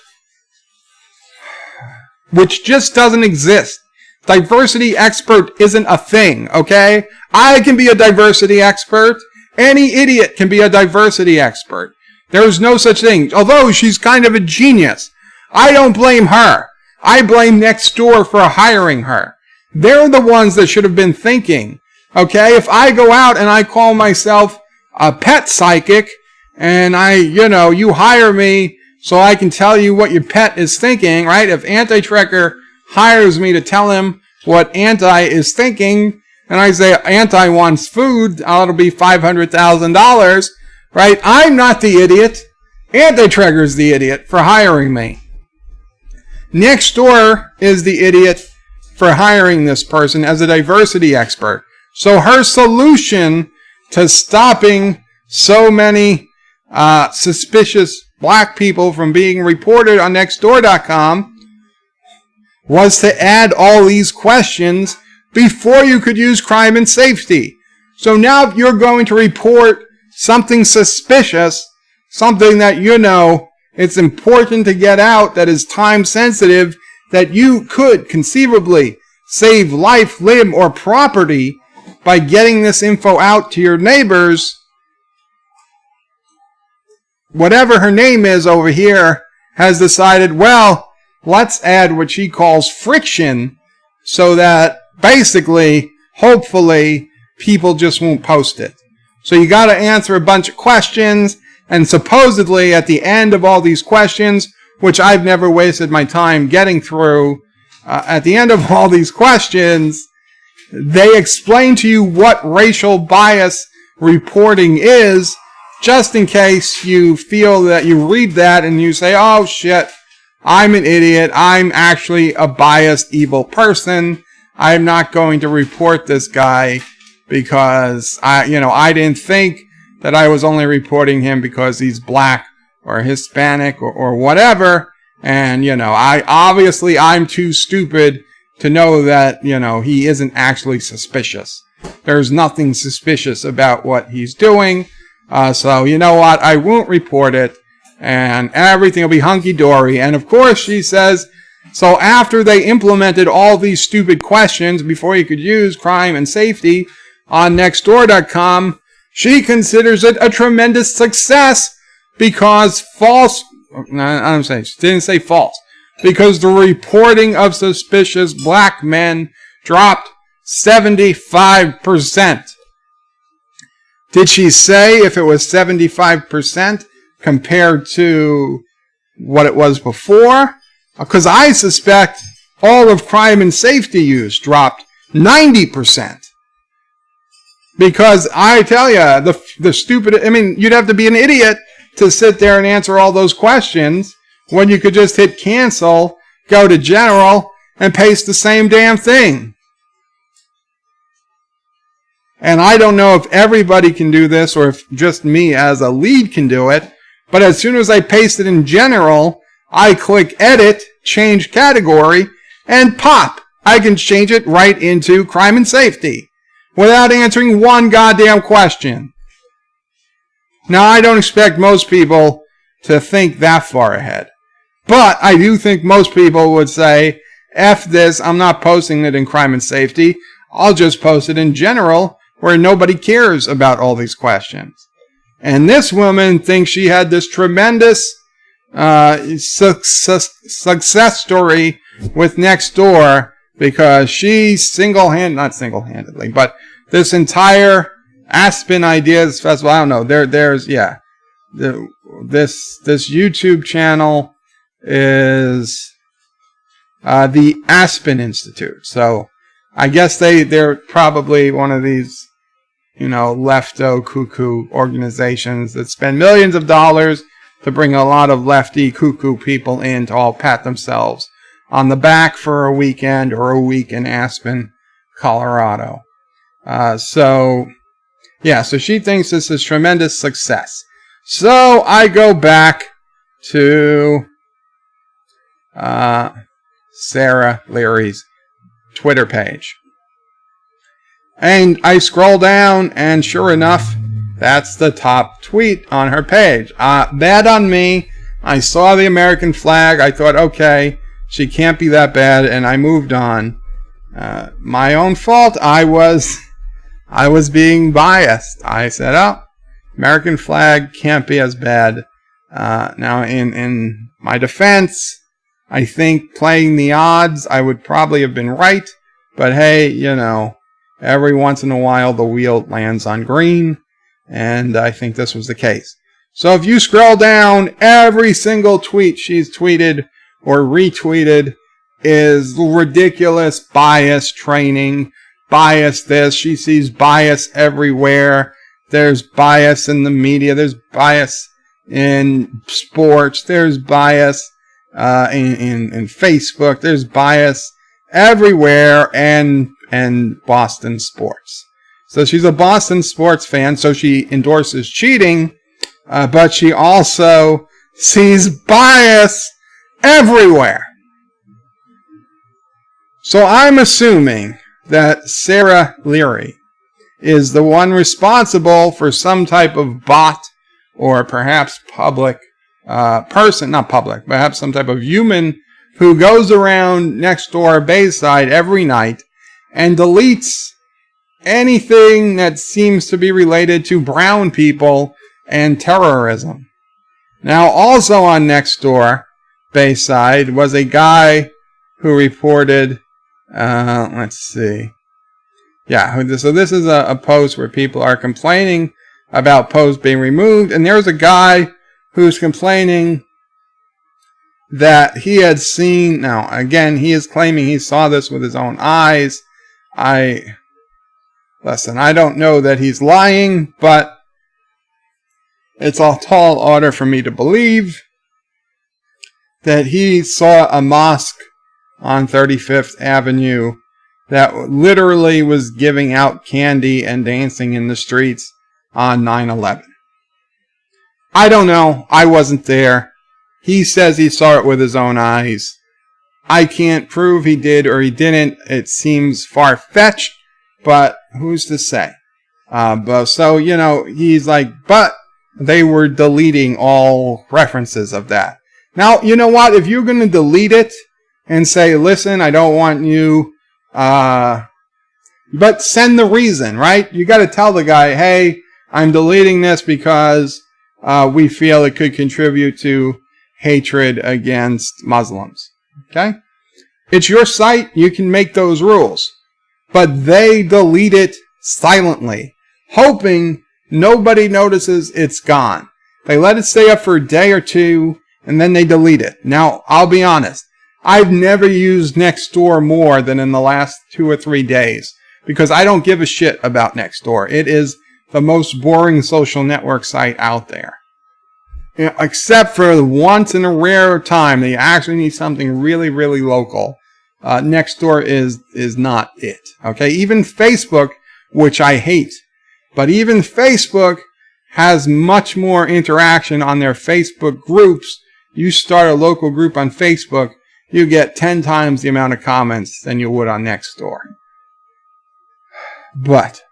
which just doesn't exist. Diversity expert isn't a thing, okay? I can be a diversity expert. Any idiot can be a diversity expert. There's no such thing. Although she's kind of a genius. I don't blame her. I blame Nextdoor for hiring her. They're the ones that should have been thinking, okay? If I go out and I call myself a pet psychic and you hire me so I can tell you what your pet is thinking, right? If Anti-Trekker hires me to tell him what Anti is thinking, and I say Anti wants food, it'll be $500,000, right? I'm not the idiot. Anti-Trekker's the idiot for hiring me. Nextdoor is the idiot for hiring this person as a diversity expert. So her solution to stopping so many suspicious black people from being reported on Nextdoor.com was to add all these questions before you could use crime and safety. So now if you're going to report something suspicious, something that you know it's important to get out, that is time sensitive, that you could conceivably save life, limb, or property by getting this info out to your neighbors, whatever her name is over here has decided, well, let's add what she calls friction so that basically, hopefully, people just won't post it. So you got to answer a bunch of questions, and supposedly at the end of all these questions, which I've never wasted my time getting through, at the end of all these questions, they explain to you what racial bias reporting is, just in case you feel that you read that and you say, oh shit, I'm an idiot, I'm actually a biased, evil person, I'm not going to report this guy because I didn't think that I was only reporting him because he's black or Hispanic or whatever, and I'm too stupid to know that he isn't actually suspicious. There's nothing suspicious about what he's doing, so you know what, I won't report it, and everything will be hunky-dory. And of course she says, so after they implemented all these stupid questions before you could use crime and safety on Nextdoor.com, she considers it a tremendous success because she didn't say false, because the reporting of suspicious black men dropped 75%. Did she say if it was 75% compared to what it was before? Because I suspect all of crime and safety use dropped 90%. Because I tell you, the stupid, you'd have to be an idiot to sit there and answer all those questions when you could just hit cancel, go to general, and paste the same damn thing. And I don't know if everybody can do this or if just me as a lead can do it, but as soon as I paste it in general, I click edit, change category, and pop! I can change it right into crime and safety without answering one goddamn question. Now, I don't expect most people to think that far ahead, but I do think most people would say, F this, I'm not posting it in crime and safety, I'll just post it in general where nobody cares about all these questions. And this woman thinks she had this tremendous success story with Nextdoor because she not single-handedly, but this entire Aspen Ideas Festival, I don't know, this YouTube channel is the Aspen Institute. So I guess they're probably one of these, lefto cuckoo organizations that spend millions of dollars to bring a lot of lefty cuckoo people in to all pat themselves on the back for a weekend or a week in Aspen, Colorado. So she thinks this is tremendous success. So I go back to Sarah Leary's Twitter page. And I scroll down, and sure enough, that's the top tweet on her page. Bad on me. I saw the American flag. I thought, okay, she can't be that bad, and I moved on. My own fault. I was being biased. I said, oh, American flag can't be as bad. Now, in my defense, I think playing the odds, I would probably have been right. But hey, every once in a while the wheel lands on green. And I think this was the case. So if you scroll down, every single tweet she's tweeted or retweeted is ridiculous bias training. Bias this. She sees bias everywhere. There's bias in the media. There's bias in sports. There's bias in Facebook. There's bias everywhere, and Boston sports. So she's a Boston sports fan, so she endorses cheating, but she also sees bias everywhere. So I'm assuming that Sarah Leary is the one responsible for some type of bot or perhaps public person, not public, perhaps some type of human who goes around Nextdoor Bayside every night and deletes anything that seems to be related to brown people and terrorism. Now, also on Nextdoor Bayside was a guy who reported, let's see. Yeah, so this is a post where people are complaining about posts being removed, and there's a guy who's complaining that he had seen, now again, he is claiming he saw this with his own eyes. Listen, I don't know that he's lying, but it's a tall order for me to believe that he saw a mosque on 35th Avenue that literally was giving out candy and dancing in the streets on 9/11. I don't know. I wasn't there. He says he saw it with his own eyes. I can't prove he did or he didn't. It seems far-fetched, but who's to say? So, he's like, but they were deleting all references of that. Now, you know what? If you're going to delete it and say, listen, I don't want you, but send the reason, right? You got to tell the guy, hey, I'm deleting this because we feel it could contribute to hatred against Muslims. Okay? It's your site. You can make those rules. But they delete it silently, hoping nobody notices it's gone. They let it stay up for a day or two, and then they delete it. Now, I'll be honest. I've never used Nextdoor more than in the last 2 or 3 days because I don't give a shit about Nextdoor. It is the most boring social network site out there. Except for once in a rare time that you actually need something really, really local. Nextdoor is not it. Okay, even Facebook, which I hate, but even Facebook has much more interaction on their Facebook groups. You start a local group on Facebook, you get 10 times the amount of comments than you would on Nextdoor. But,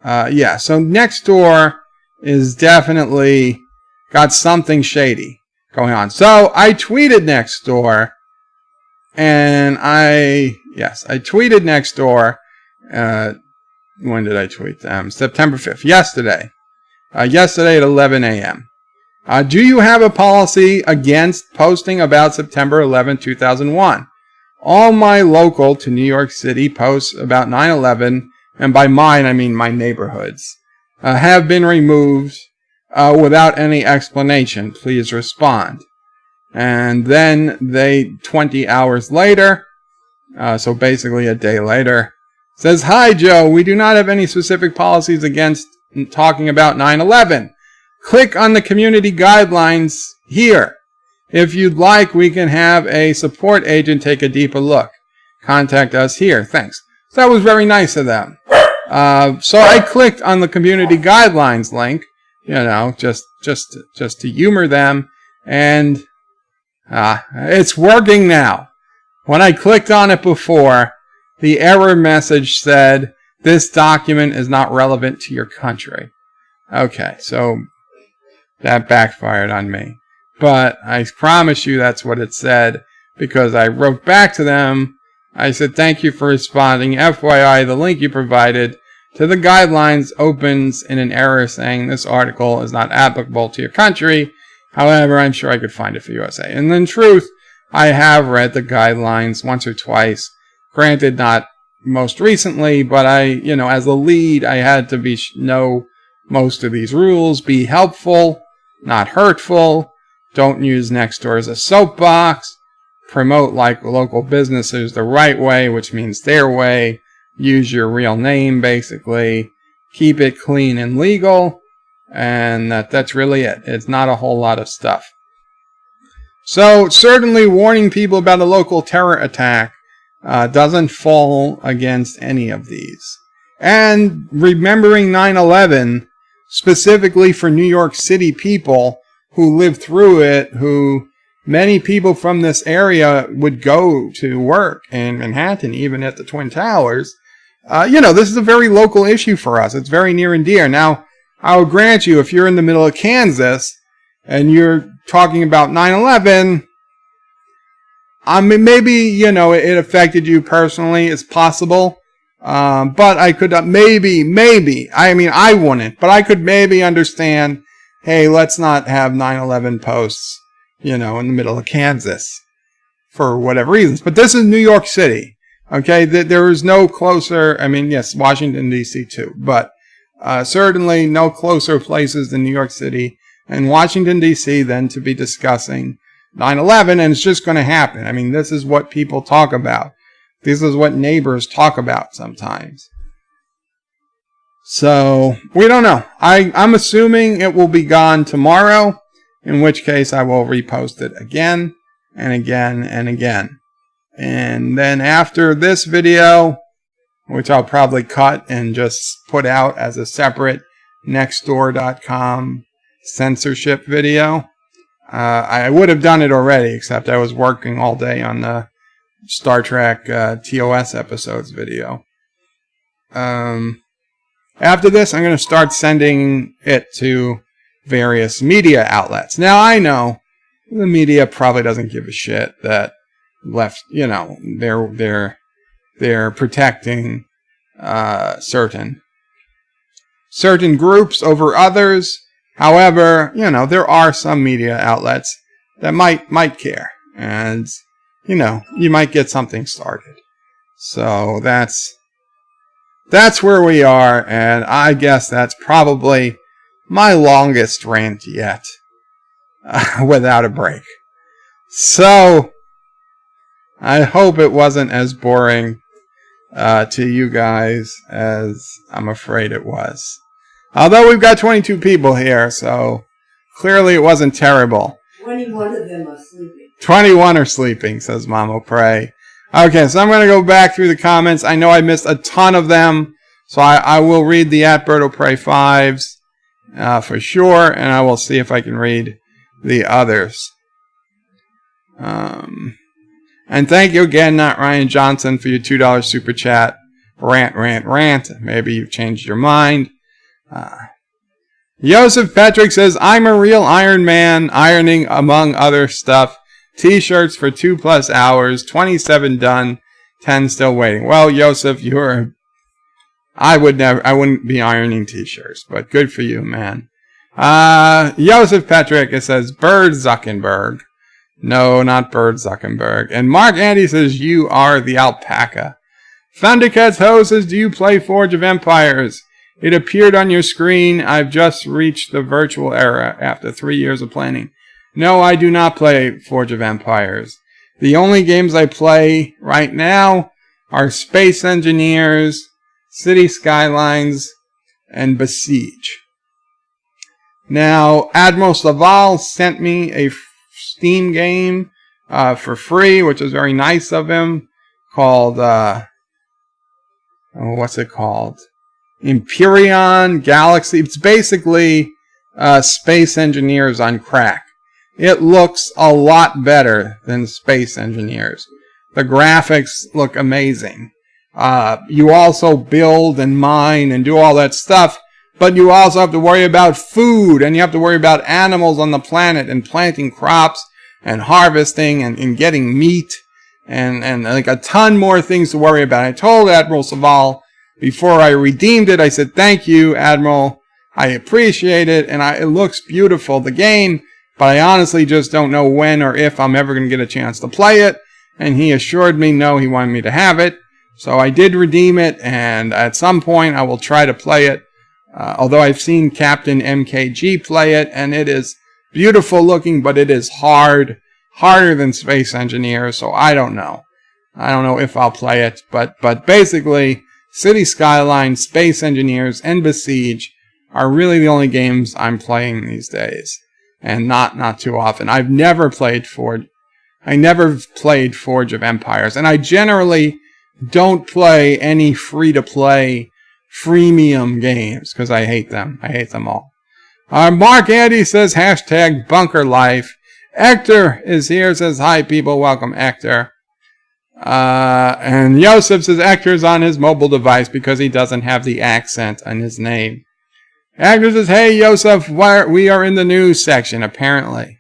so Nextdoor is definitely got something shady going on. So I tweeted Nextdoor, and I tweeted Nextdoor. When did I tweet them? September 5th, yesterday. Yesterday at 11 a.m. Do you have a policy against posting about September 11, 2001? All my local to New York City posts about 9/11, and by mine I mean my neighborhoods, have been removed without any explanation. Please respond. And then 20 hours later, so basically a day later, says, hi Joe, we do not have any specific policies against talking about 9/11. Click on the community guidelines here. If you'd like, we can have a support agent take a deeper look. Contact us here. Thanks. So that was very nice of them. So I clicked on the community guidelines link, just to humor them, and it's working now. When I clicked on it before, the error message said, this document is not relevant to your country. Okay, so that backfired on me. But I promise you that's what it said, because I wrote back to them. I said, thank you for responding. FYI, the link you provided to the guidelines opens in an error saying this article is not applicable to your country. However, I'm sure I could find it for USA. And in truth, I have read the guidelines once or twice. Granted, not most recently, but as a lead, I had to know most of these rules. Be helpful, not hurtful. Don't use Nextdoor as a soapbox. Promote like local businesses the right way, which means their way. Use your real name, basically. Keep it clean and legal. And that's really it. It's not a whole lot of stuff. So, certainly warning people about a local terror attack doesn't fall against any of these. And remembering 9/11, specifically for New York City people who lived through it, who many people from this area would go to work in Manhattan, even at the Twin Towers, this is a very local issue for us. It's very near and dear. Now, I will grant you, if you're in the middle of Kansas and you're talking about 9/11, I mean, maybe, it affected you personally. It's possible. But I could maybe, I wouldn't, but I could maybe understand, hey, let's not have 9/11 posts, in the middle of Kansas for whatever reasons. But this is New York City. Okay, there is no closer, yes, Washington, D.C. too, but certainly no closer places than New York City and Washington, D.C. than to be discussing 9/11, and it's just going to happen. This is what people talk about. This is what neighbors talk about sometimes. So, we don't know. I'm assuming it will be gone tomorrow, in which case I will repost it again and again and again. And then after this video, which I'll probably cut and just put out as a separate Nextdoor.com censorship video. I would have done it already, except I was working all day on the Star Trek TOS episodes video. After this, I'm going to start sending it to various media outlets. Now, I know the media probably doesn't give a shit that they're protecting certain groups over others. However, there are some media outlets that might care, and you might get something started. So that's where we are, and I guess that's probably my longest rant yet, without a break. So I hope it wasn't as boring to you guys as I'm afraid it was. Although we've got 22 people here, so clearly it wasn't terrible. 21 of them are sleeping. 21 are sleeping, says Mama Pray. Okay, so I'm going to go back through the comments. I know I missed a ton of them, so I will read the @BertoPray5s for sure, and I will see if I can read the others. And thank you again, Not Ryan Johnson, for your $2 super chat. Rant. Maybe you've changed your mind. Joseph Patrick says, I'm a real Iron Man, ironing among other stuff. T-shirts for 2+ hours, 27 done, 10 still waiting. Well, Joseph, I wouldn't be ironing T-shirts, but good for you, man. Joseph Patrick, it says, Bird Zuckerberg. No, not Bird Zuckerberg. And Mark Andy says, you are the alpaca. Thundercats Ho says, do you play Forge of Empires? It appeared on your screen. I've just reached the virtual era after 3 years of planning. No, I do not play Forge of Empires. The only games I play right now are Space Engineers, City Skylines, and Besiege. Now, Admiral Saval sent me a Steam game for free, which is very nice of him, called, what's it called? Empyrean Galaxy. It's basically Space Engineers on crack. It looks a lot better than Space Engineers. The graphics look amazing. You also build and mine and do all that stuff, but you also have to worry about food, and you have to worry about animals on the planet, and planting crops, and harvesting, and getting meat, and like a ton more things to worry about. I told Admiral Saval before I redeemed it, I said, thank you, Admiral. I appreciate it, and it looks beautiful, the game, but I honestly just don't know when or if I'm ever going to get a chance to play it. And he assured me, no, he wanted me to have it. So I did redeem it, and at some point I will try to play it. Although I've seen Captain MKG play it, and it is beautiful looking, but it is harder than Space Engineers, so I don't know. I don't know if I'll play it, but basically, City Skylines, Space Engineers, and Besiege are really the only games I'm playing these days. And not too often. I never played Forge of Empires, and I generally don't play any free-to-play freemium games because I hate them. I hate them all. Mark Andy says #BunkerLife. Hector is here, says hi people, welcome Hector. And Yosef says actor's on his mobile device because he doesn't have the accent on his name. Actor says, hey, Yosef, we are in the news section, apparently.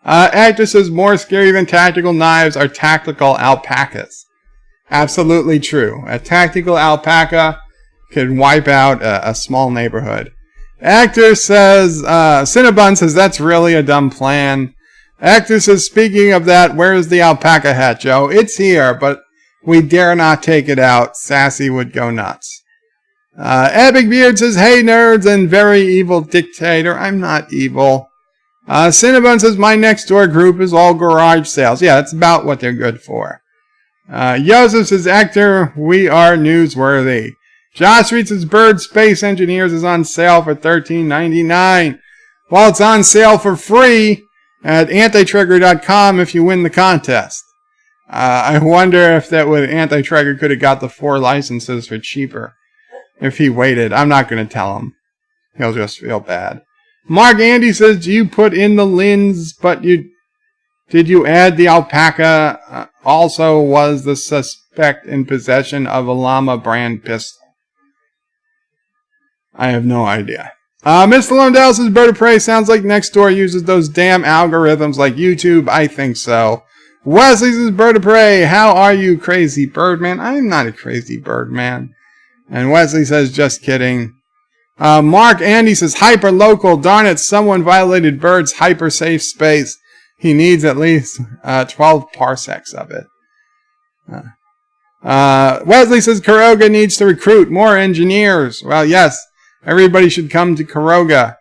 Actor says, more scary than tactical knives are tactical alpacas. Absolutely true. A tactical alpaca could wipe out a small neighborhood. Actor says, Cinnabon says, that's really a dumb plan. Actor says, speaking of that, where's the alpaca hat, Joe? It's here, but we dare not take it out. Sassy would go nuts. Epic Beard says, hey, nerds and very evil dictator. I'm not evil. Cinnabon says, my Nextdoor group is all garage sales. Yeah, that's about what they're good for. Joseph says, actor, we are newsworthy. Josh Reed says, Bird Space Engineers is on sale for $13.99. Well, it's on sale for free at antitrigger.com if you win the contest. I wonder if that would Anti-Trigger could have got the 4 licenses for cheaper if he waited. I'm not going to tell him. He'll just feel bad. Mark Andy says, do you put in the lens, but did you add the alpaca? Also, was the suspect in possession of a llama brand pistol? I have no idea. Mr. Lundell says, Bird of Prey sounds like Nextdoor uses those damn algorithms like YouTube. I think so. Wesley says, Bird of Prey, how are you, crazy Birdman? I'm not a crazy Birdman. And Wesley says, just kidding. Mark Andy says, hyper local. Darn it, someone violated Bird's hyper safe space. He needs at least 12 parsecs of it. Wesley says, Kuroga needs to recruit more engineers. Well, yes, everybody should come to Kuroga.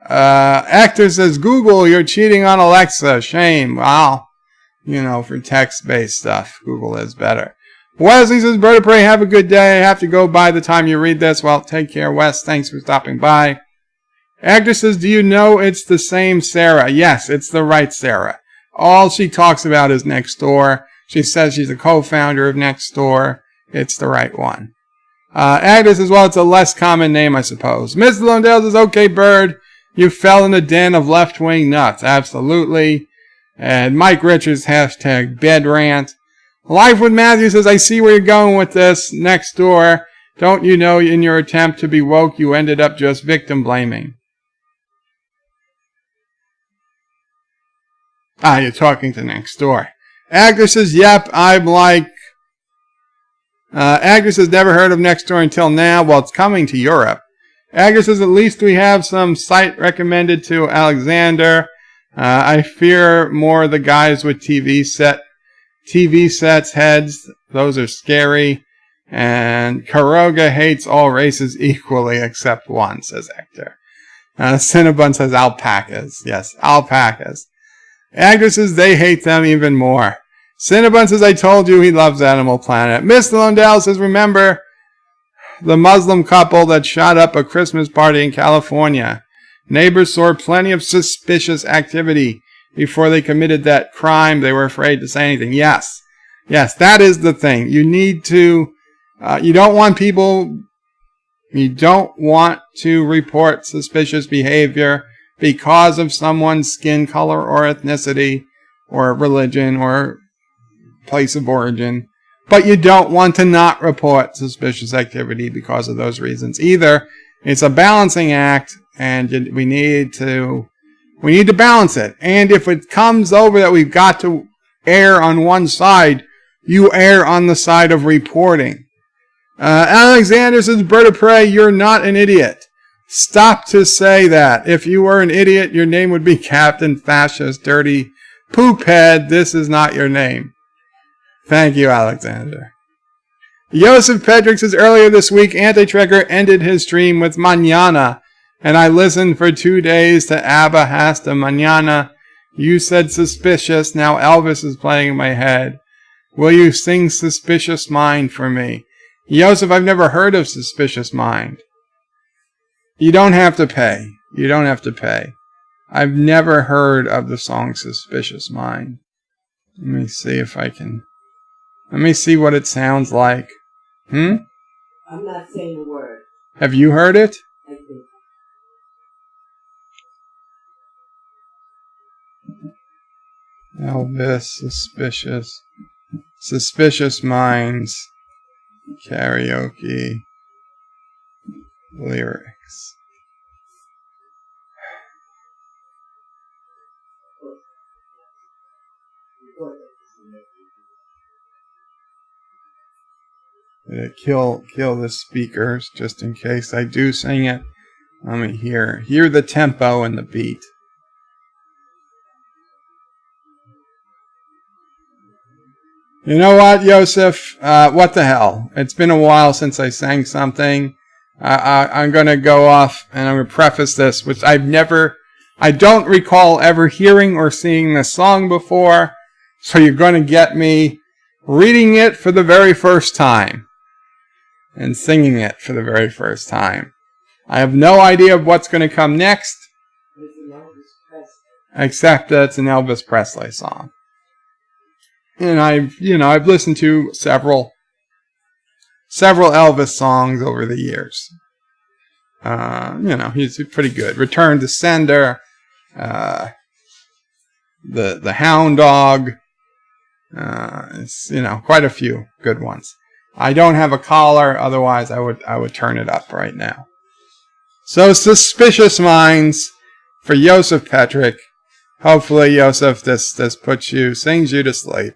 Actor says, Google, you're cheating on Alexa. Shame. Well, for text-based stuff, Google is better. Wesley says, Bird of Prey, have a good day. I have to go by the time you read this. Well, take care, Wes. Thanks for stopping by. Actor says, do you know it's the same Sarah? Yes, it's the right Sarah. All she talks about is Nextdoor. She says she's a co-founder of Nextdoor. It's the right one. Actor says, well, it's a less common name, I suppose. Mr. Lundell says, okay, Bird, you fell in the den of left-wing nuts. Absolutely. And Mike Richards, hashtag #BedRant. Life with Matthew says, I see where you're going with this. Nextdoor. Don't you know in your attempt to be woke, you ended up just victim blaming? You're talking to Nextdoor. Actor says, yep, I'm like... Actor says, never heard of Nextdoor until now. Well, it's coming to Europe. Actor says, at least we have some site recommended to Alexander. I fear more the guys with TV sets heads. Those are scary. And Kuroga hates all races equally except one, says Actor. Cinnabon says alpacas. Yes, alpacas. Actor says they hate them even more. Cinnabon says, I told you he loves Animal Planet. Mr. Lundell says, remember the Muslim couple that shot up a Christmas party in California? Neighbors saw plenty of suspicious activity before they committed that crime. They were afraid to say anything. Yes, that is the thing. You need to, you don't want to report suspicious behavior because of someone's skin color or ethnicity or religion or place of origin. But you don't want to not report suspicious activity because of those reasons either. It's a balancing act, and we need to balance it. And if it comes over that we've got to err on one side, you err on the side of reporting. Alexander says, Bird of Prey, you're not an idiot. Stop to say that. If you were an idiot, your name would be Captain Fascist Dirty Poophead. This is not your name. Thank you, Alexander. Joseph Pedrick says, earlier this week, Anti-Trigger ended his stream with Mañana, and I listened for 2 days to ABBA Hasta Mañana. You said suspicious, now Elvis is playing in my head. Will you sing Suspicious Mind for me? Joseph, I've never heard of Suspicious Mind. You don't have to pay. You don't have to pay. I've never heard of the song Suspicious Mind. Let me see if I can... Let me see what it sounds like. I'm not saying a word. Have you heard it? I think. Elvis, Suspicious Suspicious Minds karaoke lyrics. Kill the speakers just in case I do sing it. Let me hear the tempo and the beat. You know what, Yosef? What the hell? It's been a while since I sang something. I'm going to go off and I'm going to preface this, which I don't recall ever hearing or seeing this song before. So you're going to get me reading it for the very first time and singing it for the very first time. I have no idea of what's going to come next, except that it's an Elvis Presley song. And I've listened to several Elvis songs over the years. He's pretty good. Return to Sender, the Hound Dog. It's quite a few good ones. I don't have a collar, otherwise I would turn it up right now. So Suspicious Minds for Yosef Petrick. Hopefully, Yosef, this sings you to sleep.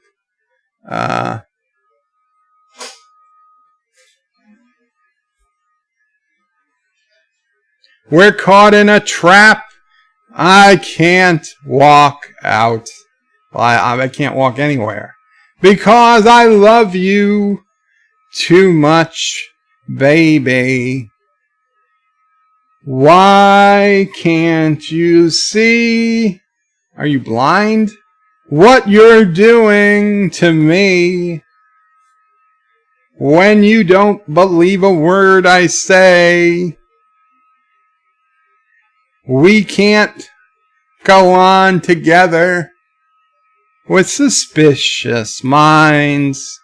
We're caught in a trap. I can't walk out. Well, I can't walk anywhere. Because I love you too much, baby. Why can't you see? Are you blind? What you're doing to me? When you don't believe a word I say, we can't go on together with suspicious minds.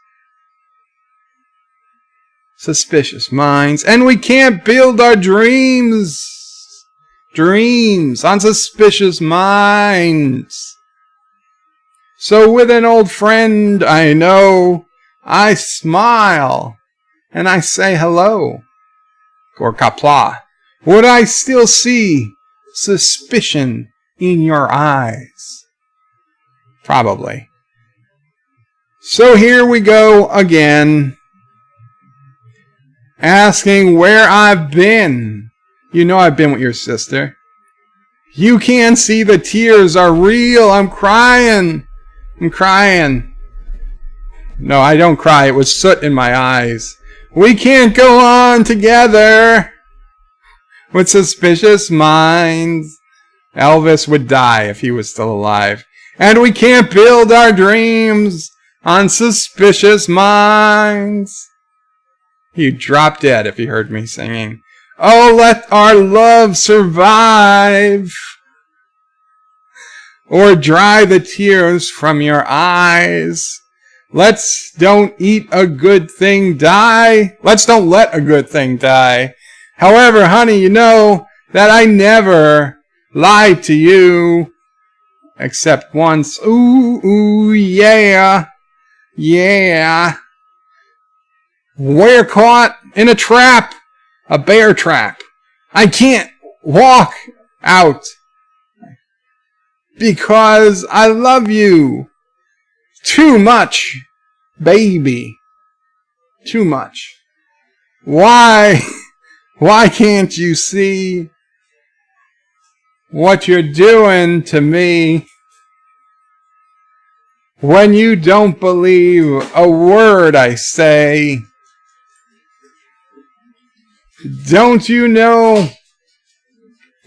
Suspicious minds. And we can't build our dreams on suspicious minds. So with an old friend I know, I smile and I say hello. Or Qapla. Would I still see suspicion in your eyes? Probably. So here we go again, asking where I've been. You know I've been with your sister. You can't see the tears are real. I'm crying. No, I don't cry. It was soot in my eyes. We can't go on together with suspicious minds. Elvis would die if he was still alive. And we can't build our dreams on suspicious minds. He'd drop dead if he heard me singing. Oh, let our love survive. Or dry the tears from your eyes. Let's don't eat a good thing die. Let's don't let a good thing die. However, honey, you know that I never lied to you. Except once. Ooh, yeah. Yeah. We're caught in a trap. A bear trap. I can't walk out. Because I love you too much, baby. Too much. Why can't you see what you're doing to me when you don't believe a word I say? Don't you know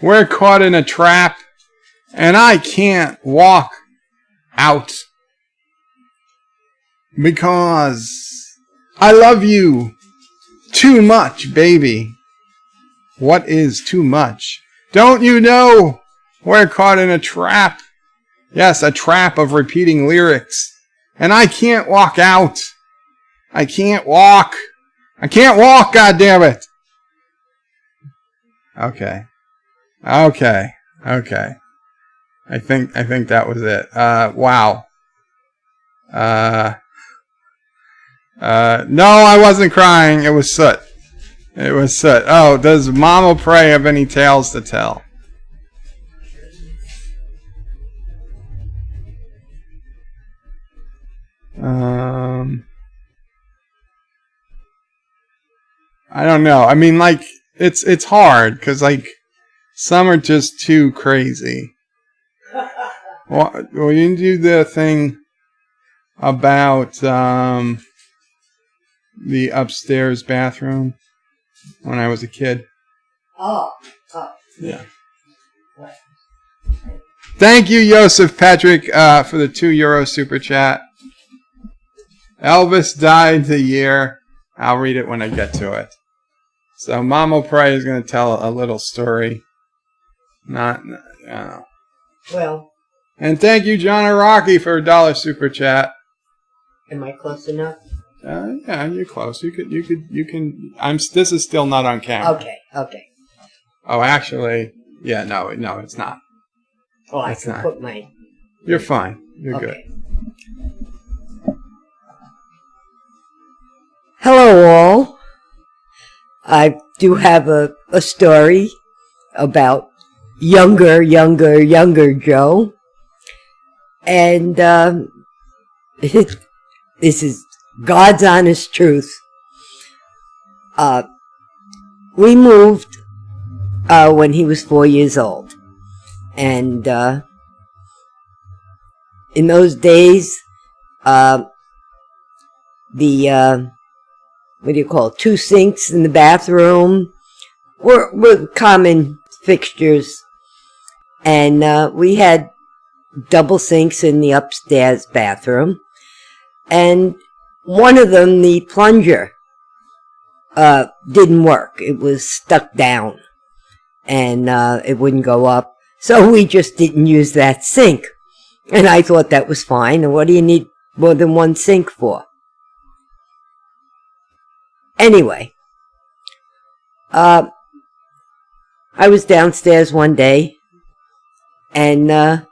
we're caught in a trap? And I can't walk out because I love you too much, baby. What is too much? Don't you know we're caught in a trap? Yes, a trap of repeating lyrics. And I can't walk out. I can't walk. I can't walk, goddammit. Okay. I think that was it. Wow. No, I wasn't crying. It was soot. It was soot. Oh, does Mama Pray have any tales to tell? I don't know. I mean, like, it's hard because, like, some are just too crazy. Well, you do the thing about the upstairs bathroom when I was a kid. Oh. Yeah. Thank you, Joseph Patrick, for the €2 super chat. Elvis died the year. I'll read it when I get to it. So Mama Pray is going to tell a little story. Well. And thank you, John Araki, for a $1 super chat. Am I close enough? Yeah, you're close. You can. This is still not on camera. Okay. Oh, actually, yeah, no, it's not. Oh, I it's can not. put my... You're fine. You're good. Hello, all. I do have a story about younger Joe. And this is God's honest truth. We moved when he was 4 years old. And in those days, what do you call it? 2 sinks in the bathroom were common fixtures. And we had double sinks in the upstairs bathroom. And one of them, the plunger, didn't work. It was stuck down. And it wouldn't go up. So we just didn't use that sink. And I thought that was fine. And what do you need more than one sink for? Anyway, I was downstairs one day, and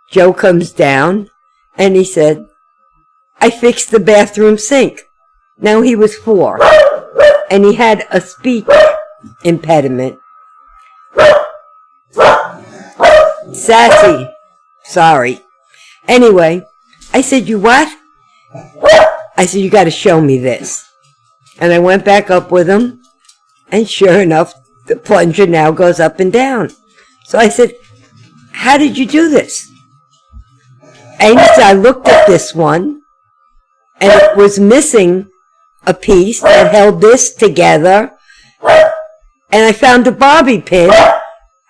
Joe comes down, and he said, I fixed the bathroom sink. Now he was 4, and he had a speech impediment. Sassy. Sorry. Anyway, I said, you what? I said, you got to show me this. And I went back up with him, and sure enough, the plunger now goes up and down. So I said, how did you do this? And he said, I looked at this one, and it was missing a piece that held this together, and I found a bobby pin,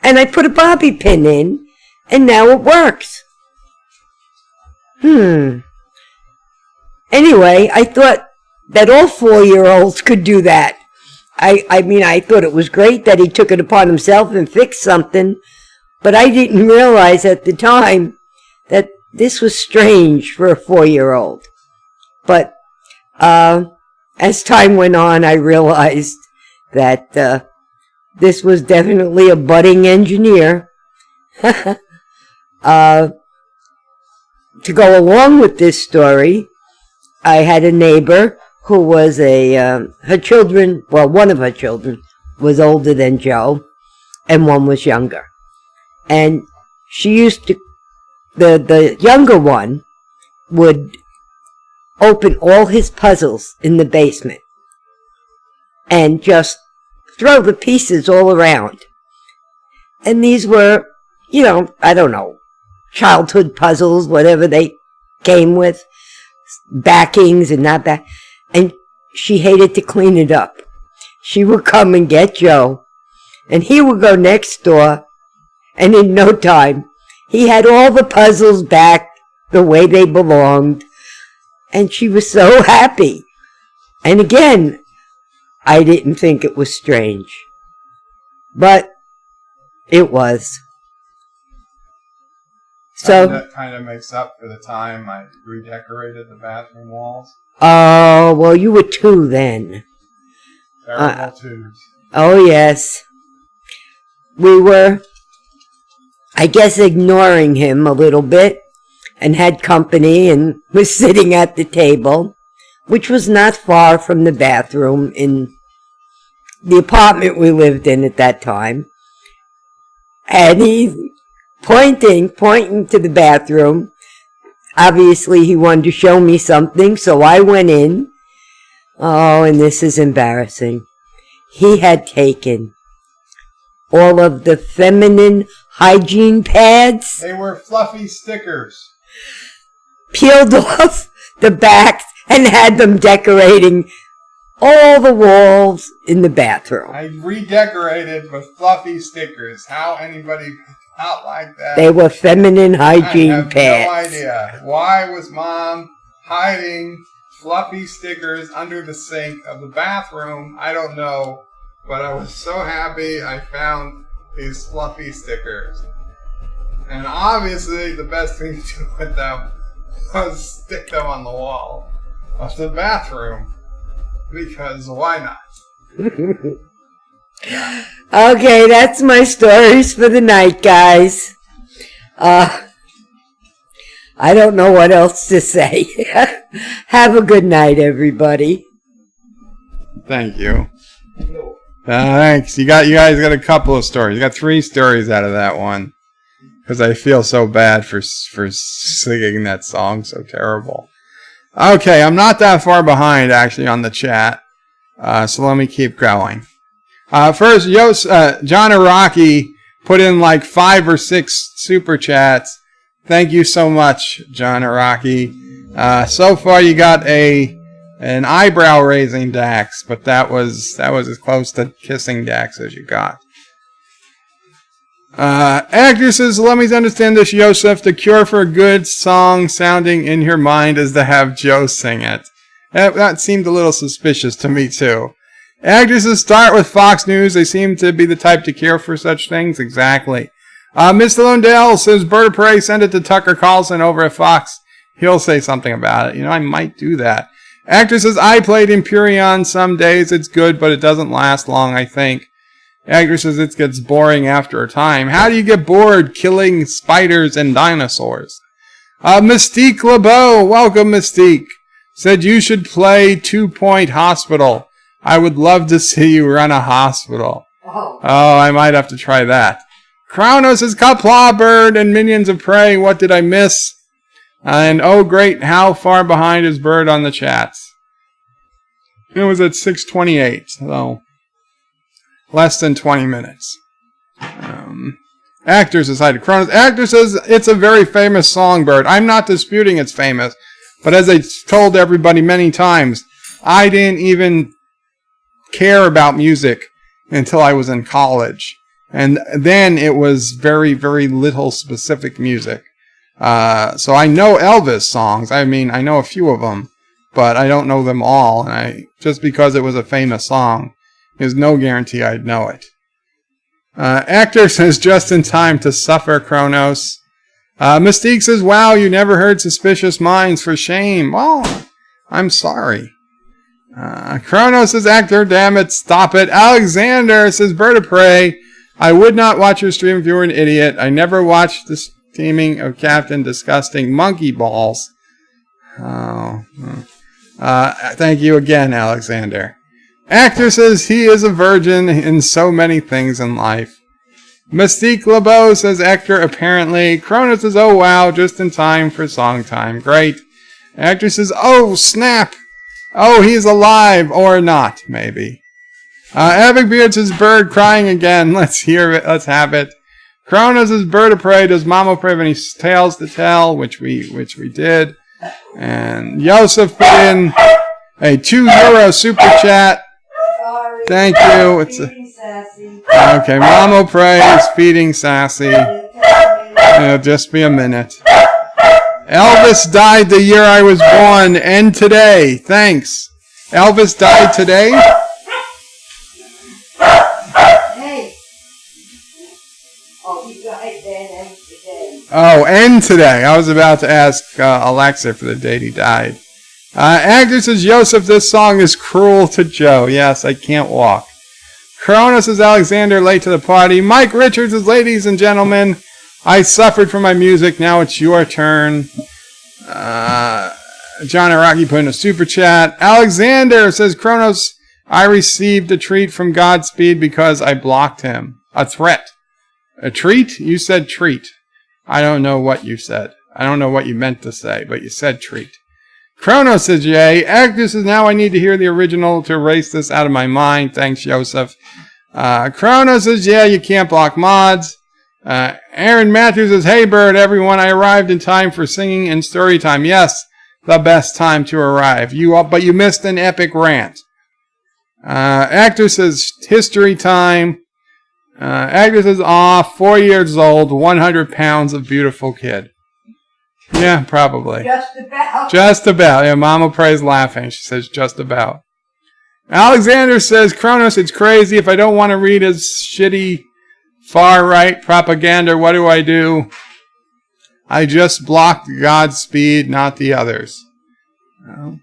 and I put a bobby pin in, and now it works. Anyway, I thought that all 4-year-olds could do that. I mean, I thought it was great that he took it upon himself and fixed something, but I didn't realize at the time that this was strange for a 4-year-old. But as time went on, I realized that this was definitely a budding engineer. To go along with this story, I had a neighbor who was her children, well, one of her children was older than Joe, and one was younger. And she used to, the younger one would open all his puzzles in the basement and just throw the pieces all around. And these were, I don't know, childhood puzzles, whatever they came with, backings and not back. And she hated to clean it up. She would come and get Joe, and he would go next door, and in no time, he had all the puzzles back the way they belonged, and she was so happy. And again, I didn't think it was strange, but it was. So that kind of makes up for the time I redecorated the bathroom walls. Oh, well, you were 2 then. Terrible 2s. Oh, yes. We were, I guess, ignoring him a little bit and had company and was sitting at the table which was not far from the bathroom in the apartment we lived in at that time. And he's pointing to the bathroom. Obviously, he wanted to show me something, so I went in. Oh, and this is embarrassing. He had taken all of the feminine hygiene pads, They were fluffy stickers. peeled off the backs, and had them decorating all the walls in the bathroom. I redecorated with fluffy stickers. How anybody not like that? They were feminine hygiene I have pads. no idea. Why was Mom hiding fluffy stickers under the sink of the bathroom? I don't know. But I was so happy I found these fluffy stickers. And obviously the best thing to do with them was stick them on the wall of the bathroom. Because why not? Okay, that's my stories for the night, guys. I don't know what else to say. Have a good night, everybody. Thank you. Thanks. You guys got a couple of stories. You got 3 stories out of that one. Because I feel so bad for singing that song so terrible. Okay, I'm not that far behind actually on the chat. So let me keep going. First, John Araki put in like 5 or 6 super chats. Thank you so much, John Araki. So far you got an eyebrow raising Dax, but that was as close to kissing Dax as you got. Actresses, let me understand this, Yosef. The cure for a good song sounding in your mind is to have Joe sing it. That seemed a little suspicious to me too. Actresses start with Fox News. They seem to be the type to care for such things. Exactly. Mr. Lundell says, Berta Prey, send it to Tucker Carlson over at Fox. He'll say something about it. I might do that. Actor says, I played Empyrean some days. It's good, but it doesn't last long, I think. Actor says, it gets boring after a time. How do you get bored killing spiders and dinosaurs? Mystique LeBeau, welcome Mystique, said you should play 2 Point Hospital. I would love to see you run a hospital. Oh, I might have to try that. Kronos is Qapla Bird and Minions of Prey. What did I miss? And oh great, how far behind is Bird on the chats? It was at 6:28, so less than 20 minutes. Actors decided Kronos. Actor says it's a very famous song, Bird. I'm not disputing it's famous, but as I told everybody many times, I didn't even care about music until I was in college. And then it was very, very little specific music. So I know Elvis songs. I mean, I know a few of them, but I don't know them all. And just because it was a famous song, there's no guarantee I'd know it. Actor says just in time to suffer, Kronos. Mystique says, wow, you never heard Suspicious Minds, for shame. Well, I'm sorry. Kronos says, actor, damn it, stop it. Alexander says, Bird of Prey, I would not watch your stream if you were an idiot. I never watched the steaming of Captain Disgusting Monkey Balls. Thank you again, Alexander. Actor says he is a virgin in so many things in life. Mystique LeBeau says, actor, apparently. Kronos says, oh wow, just in time for song time. Great. Actor says, oh snap. Oh, he's alive, or not, maybe. Epic Beard says, Bird crying again. Let's hear it. Let's have it. Kronos says, Bird of Prey. Does Mama Prey have any tales to tell? Which we did. And Yosef put in a €2 super chat. Sorry. Thank you. It's okay. Mama Prey is feeding Sassy. It'll just be a minute. Elvis died the year I was born, and today. Thanks. Elvis died today? Hey. Oh, he died then and today. Oh, and today. I was about to ask Alexa for the date he died. Actor says, Yosef, this song is cruel to Joe. Yes, I can't walk. Kronos says, Alexander, late to the party. Mike Richards says, ladies and gentlemen, I suffered from my music. Now it's your turn. John Araki put in a super chat. Alexander says, Kronos, I received a treat from Godspeed because I blocked him. A threat. A treat? You said treat. I don't know what you said. I don't know what you meant to say, but you said treat. Kronos says, yay. Actor says, now I need to hear the original to erase this out of my mind. Thanks, Joseph. Kronos says, yeah, you can't block mods. Aaron Matthews says, hey, Bird, everyone, I arrived in time for singing and story time. Yes, the best time to arrive. But you missed an epic rant. Actor says, history time. Actor says, 4 years old, 100 pounds of beautiful kid. Yeah, probably. Just about. Just about. Yeah, Mama Pray's laughing. She says, just about. Alexander says, Kronos, it's crazy. If I don't want to read his shitty far-right propaganda, what do? I just blocked Godspeed, not the others. John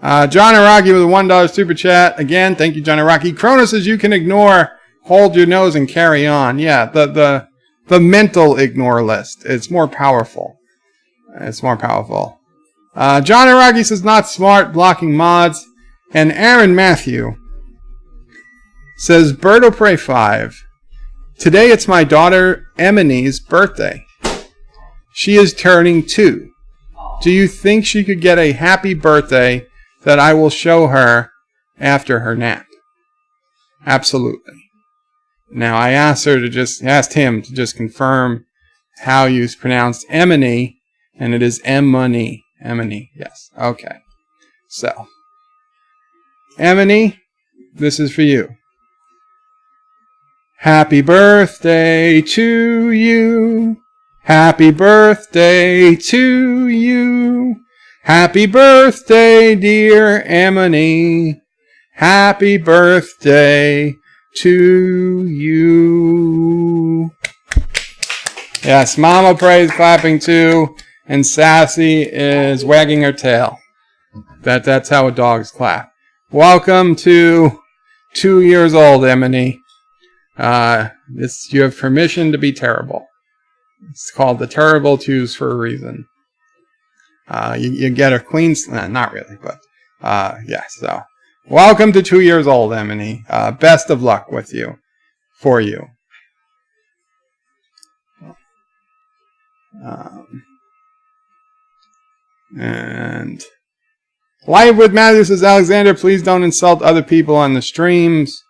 Araki with a $1 super chat. Again, thank you, John Araki. Kronos says, you can ignore, hold your nose, and carry on. Yeah, the mental ignore list. It's more powerful. It's more powerful. John Araki says, not smart, blocking mods. And Aaron Matthew says, Birdo Pray 5. Today it's my daughter Emily's birthday. She is turning 2. Do you think she could get a happy birthday that I will show her after her nap? Absolutely. Now I asked him to just confirm how you pronounce Emily, and it is Emily. Emily, yes. Okay. So, Emily, this is for you. Happy birthday to you. Happy birthday to you. Happy birthday, dear Emily. Happy birthday to you. Yes, Mama Praise clapping too, and Sassy is wagging her tail. That's how dogs clap. Welcome to 2 years old, Emily. You have permission to be terrible. It's called the Terrible Twos for a reason. You get a clean, not really, but yeah. So, welcome to 2 years old, Emily. Best of luck with you, for you. And Live with Matthew says, Alexander, please don't insult other people on the streams.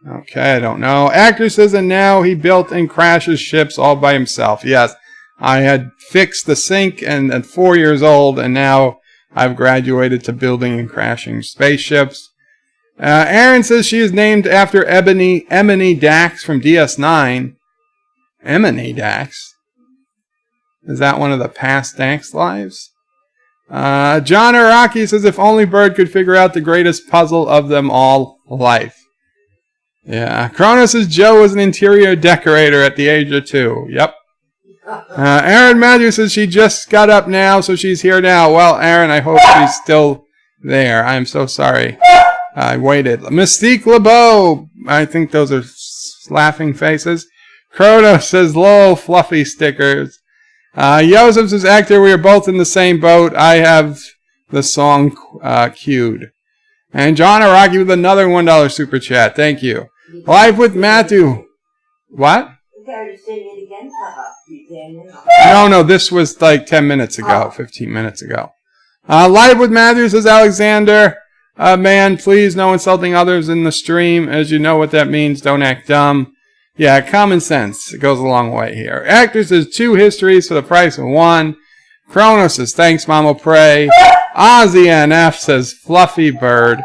Okay, I don't know. Actor says, and now he built and crashes ships all by himself. Yes, I had fixed the sink and at 4 years old, and now I've graduated to building and crashing spaceships. Aaron says she is named after Emily Dax from DS9. Emily Dax? Is that one of the past Dax lives? John Araki says, if only Bird could figure out the greatest puzzle of them all, life. Yeah. Kronos says Joe was an interior decorator at the age of 2. Yep. Aaron Matthews says she just got up now, so she's here now. Well, Aaron, I hope she's still there. I'm so sorry. I waited. Mystique LeBeau. I think those are laughing faces. Kronos says, lol, fluffy stickers. Joseph says, Actor, we are both in the same boat. I have the song queued. And John Araki with another $1 super chat. Thank you. Live with Matthew. What? No, this was like 10 minutes ago, 15 minutes ago. Live with Matthew says, Alexander, man, please, no insulting others in the stream. As you know what that means, don't act dumb. Yeah, common sense. It goes a long way here. Actor says 2 histories for the price of 1. Kronos says, thanks, Mama Pray. Ozzy NF says, fluffy bird.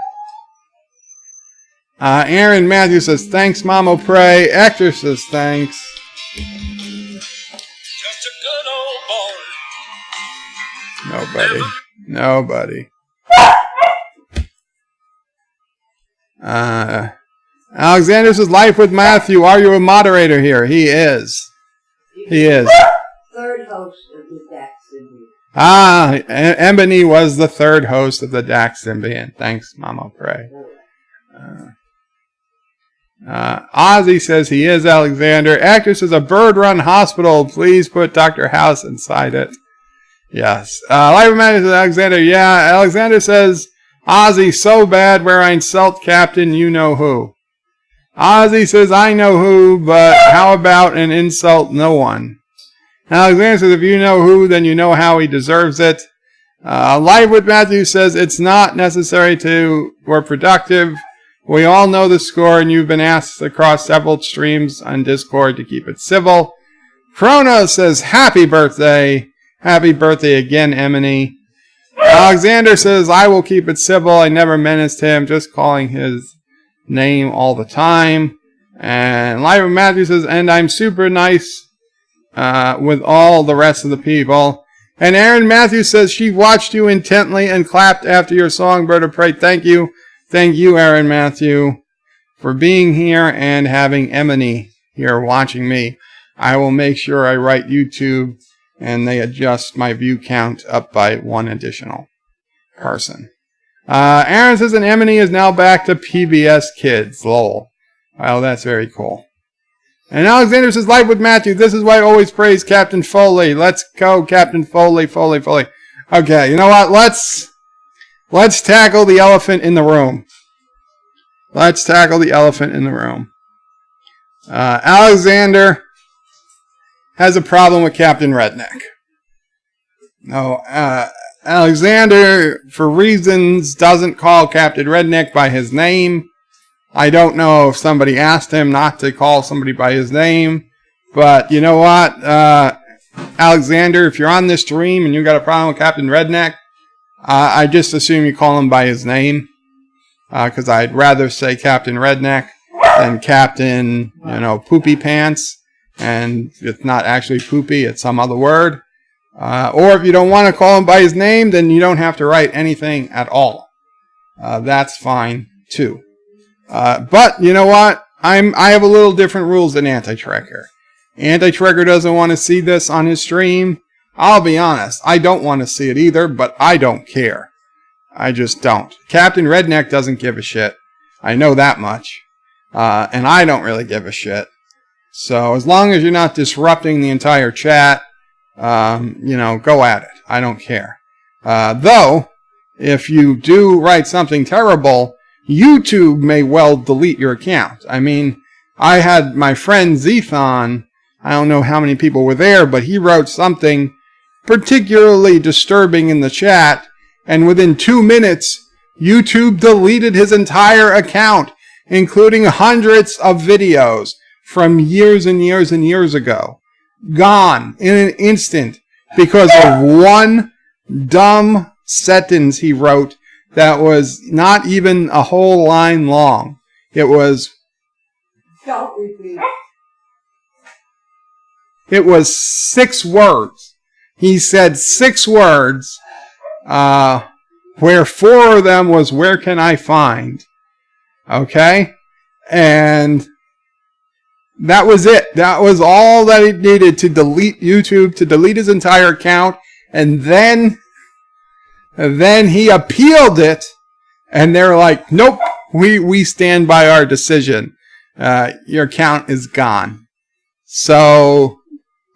Aaron Matthews says, thanks, Mama Pray. Actor says, thanks. Just a good old boy. Nobody. Alexander says, Life with Matthew. Are you a moderator here? He is. Third host of the Dax Symbian. Ebony was the third host of the Dax Symbian. Thanks, Mama Pray. Ozzy says he is Alexander. Actor says, a bird-run hospital. Please put Dr. House inside it. Yes. Life of Madness says Alexander. Yeah, Alexander says, Ozzy so bad where I insult Captain you know who. Ozzy says, I know who, but how about an insult no one? Alexander says, if you know who, then you know how he deserves it. Live with Matthew says, it's not necessary we're productive. We all know the score, and you've been asked across several streams on Discord to keep it civil. Corona says, happy birthday. Happy birthday again, Emily. Alexander says, I will keep it civil. I never menaced him, just calling his name all the time. And Live with Matthew says, and I'm super nice with all the rest of the people. And Aaron Matthews says she watched you intently and clapped after your song, Bird of Prey. Thank you. Thank you, Aaron Matthew, for being here and having Emily here watching me. I will make sure I write YouTube and they adjust my view count up by one additional person. Aaron says, and Emily is now back to PBS Kids. Lol. Well, that's very cool. And Alexander says, Live with Matthew. This is why I always praise Captain Foley. Let's go, Captain Foley, Foley, Foley. Okay, you know what? Let's tackle the elephant in the room. Let's tackle the elephant in the room. Alexander has a problem with Captain Redneck. No, Alexander, for reasons, doesn't call Captain Redneck by his name. I don't know if somebody asked him not to call somebody by his name, but you know what, Alexander, if you're on this stream and you got a problem with Captain Redneck, I just assume you call him by his name, because I'd rather say Captain Redneck than Captain, Poopy Pants, and it's not actually poopy, it's some other word. Or if you don't want to call him by his name, then you don't have to write anything at all. That's fine too. But you know what? I have a little different rules than Anti-Trekker. Anti-Trekker doesn't want to see this on his stream. I'll be honest, I don't want to see it either, but I don't care. I just don't. Captain Redneck doesn't give a shit. I know that much. And I don't really give a shit. So as long as you're not disrupting the entire chat, go at it. I don't care. Though, if you do write something terrible, YouTube may well delete your account. I mean, I had my friend Zethon, I don't know how many people were there, but he wrote something particularly disturbing in the chat, and within 2 minutes, YouTube deleted his entire account, including hundreds of videos from years and years and years ago. Gone in an instant because of one dumb sentence he wrote that was not even a whole line long. It was 6 words. He said 6 words, where 4 of them was, where can I find? Okay? And that was it. That was all that it needed to delete YouTube, to delete his entire account. And then he appealed it, and they're like, nope, we stand by our decision. Your account is gone. So,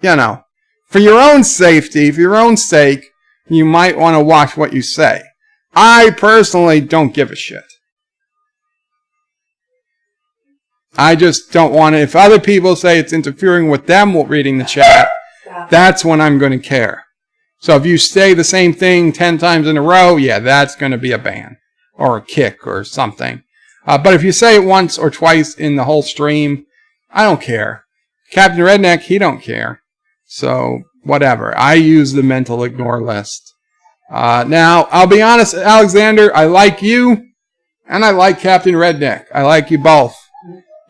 for your own safety, for your own sake, you might want to watch what you say. I personally don't give a shit. I just don't want to. If other people say it's interfering with them reading the chat, that's when I'm going to care. So if you say the same thing 10 times in a row, yeah, that's going to be a ban or a kick or something. But if you say it once or twice in the whole stream, I don't care. Captain Redneck, he don't care. So whatever. I use the mental ignore list. Now, I'll be honest, Alexander, I like you and I like Captain Redneck. I like you both.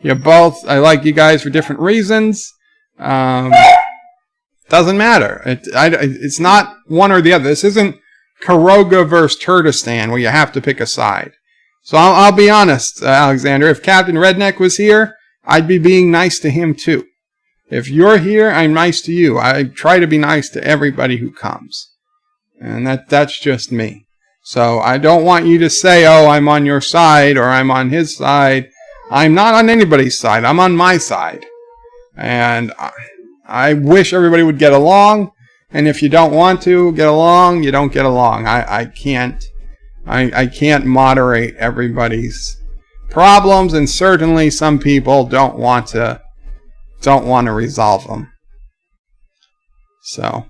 I like you guys for different reasons. Doesn't matter. It's not one or the other. This isn't Karoga versus Turdistan where you have to pick a side. So I'll be honest, Alexander. If Captain Redneck was here, I'd be being nice to him too. If you're here, I'm nice to you. I try to be nice to everybody who comes. And that's just me. So I don't want you to say, oh, I'm on your side or I'm on his side. I'm not on anybody's side. I'm on my side. And I wish everybody would get along. And if you don't want to get along, you don't get along. I can't moderate everybody's problems, and certainly some people don't want to resolve them. So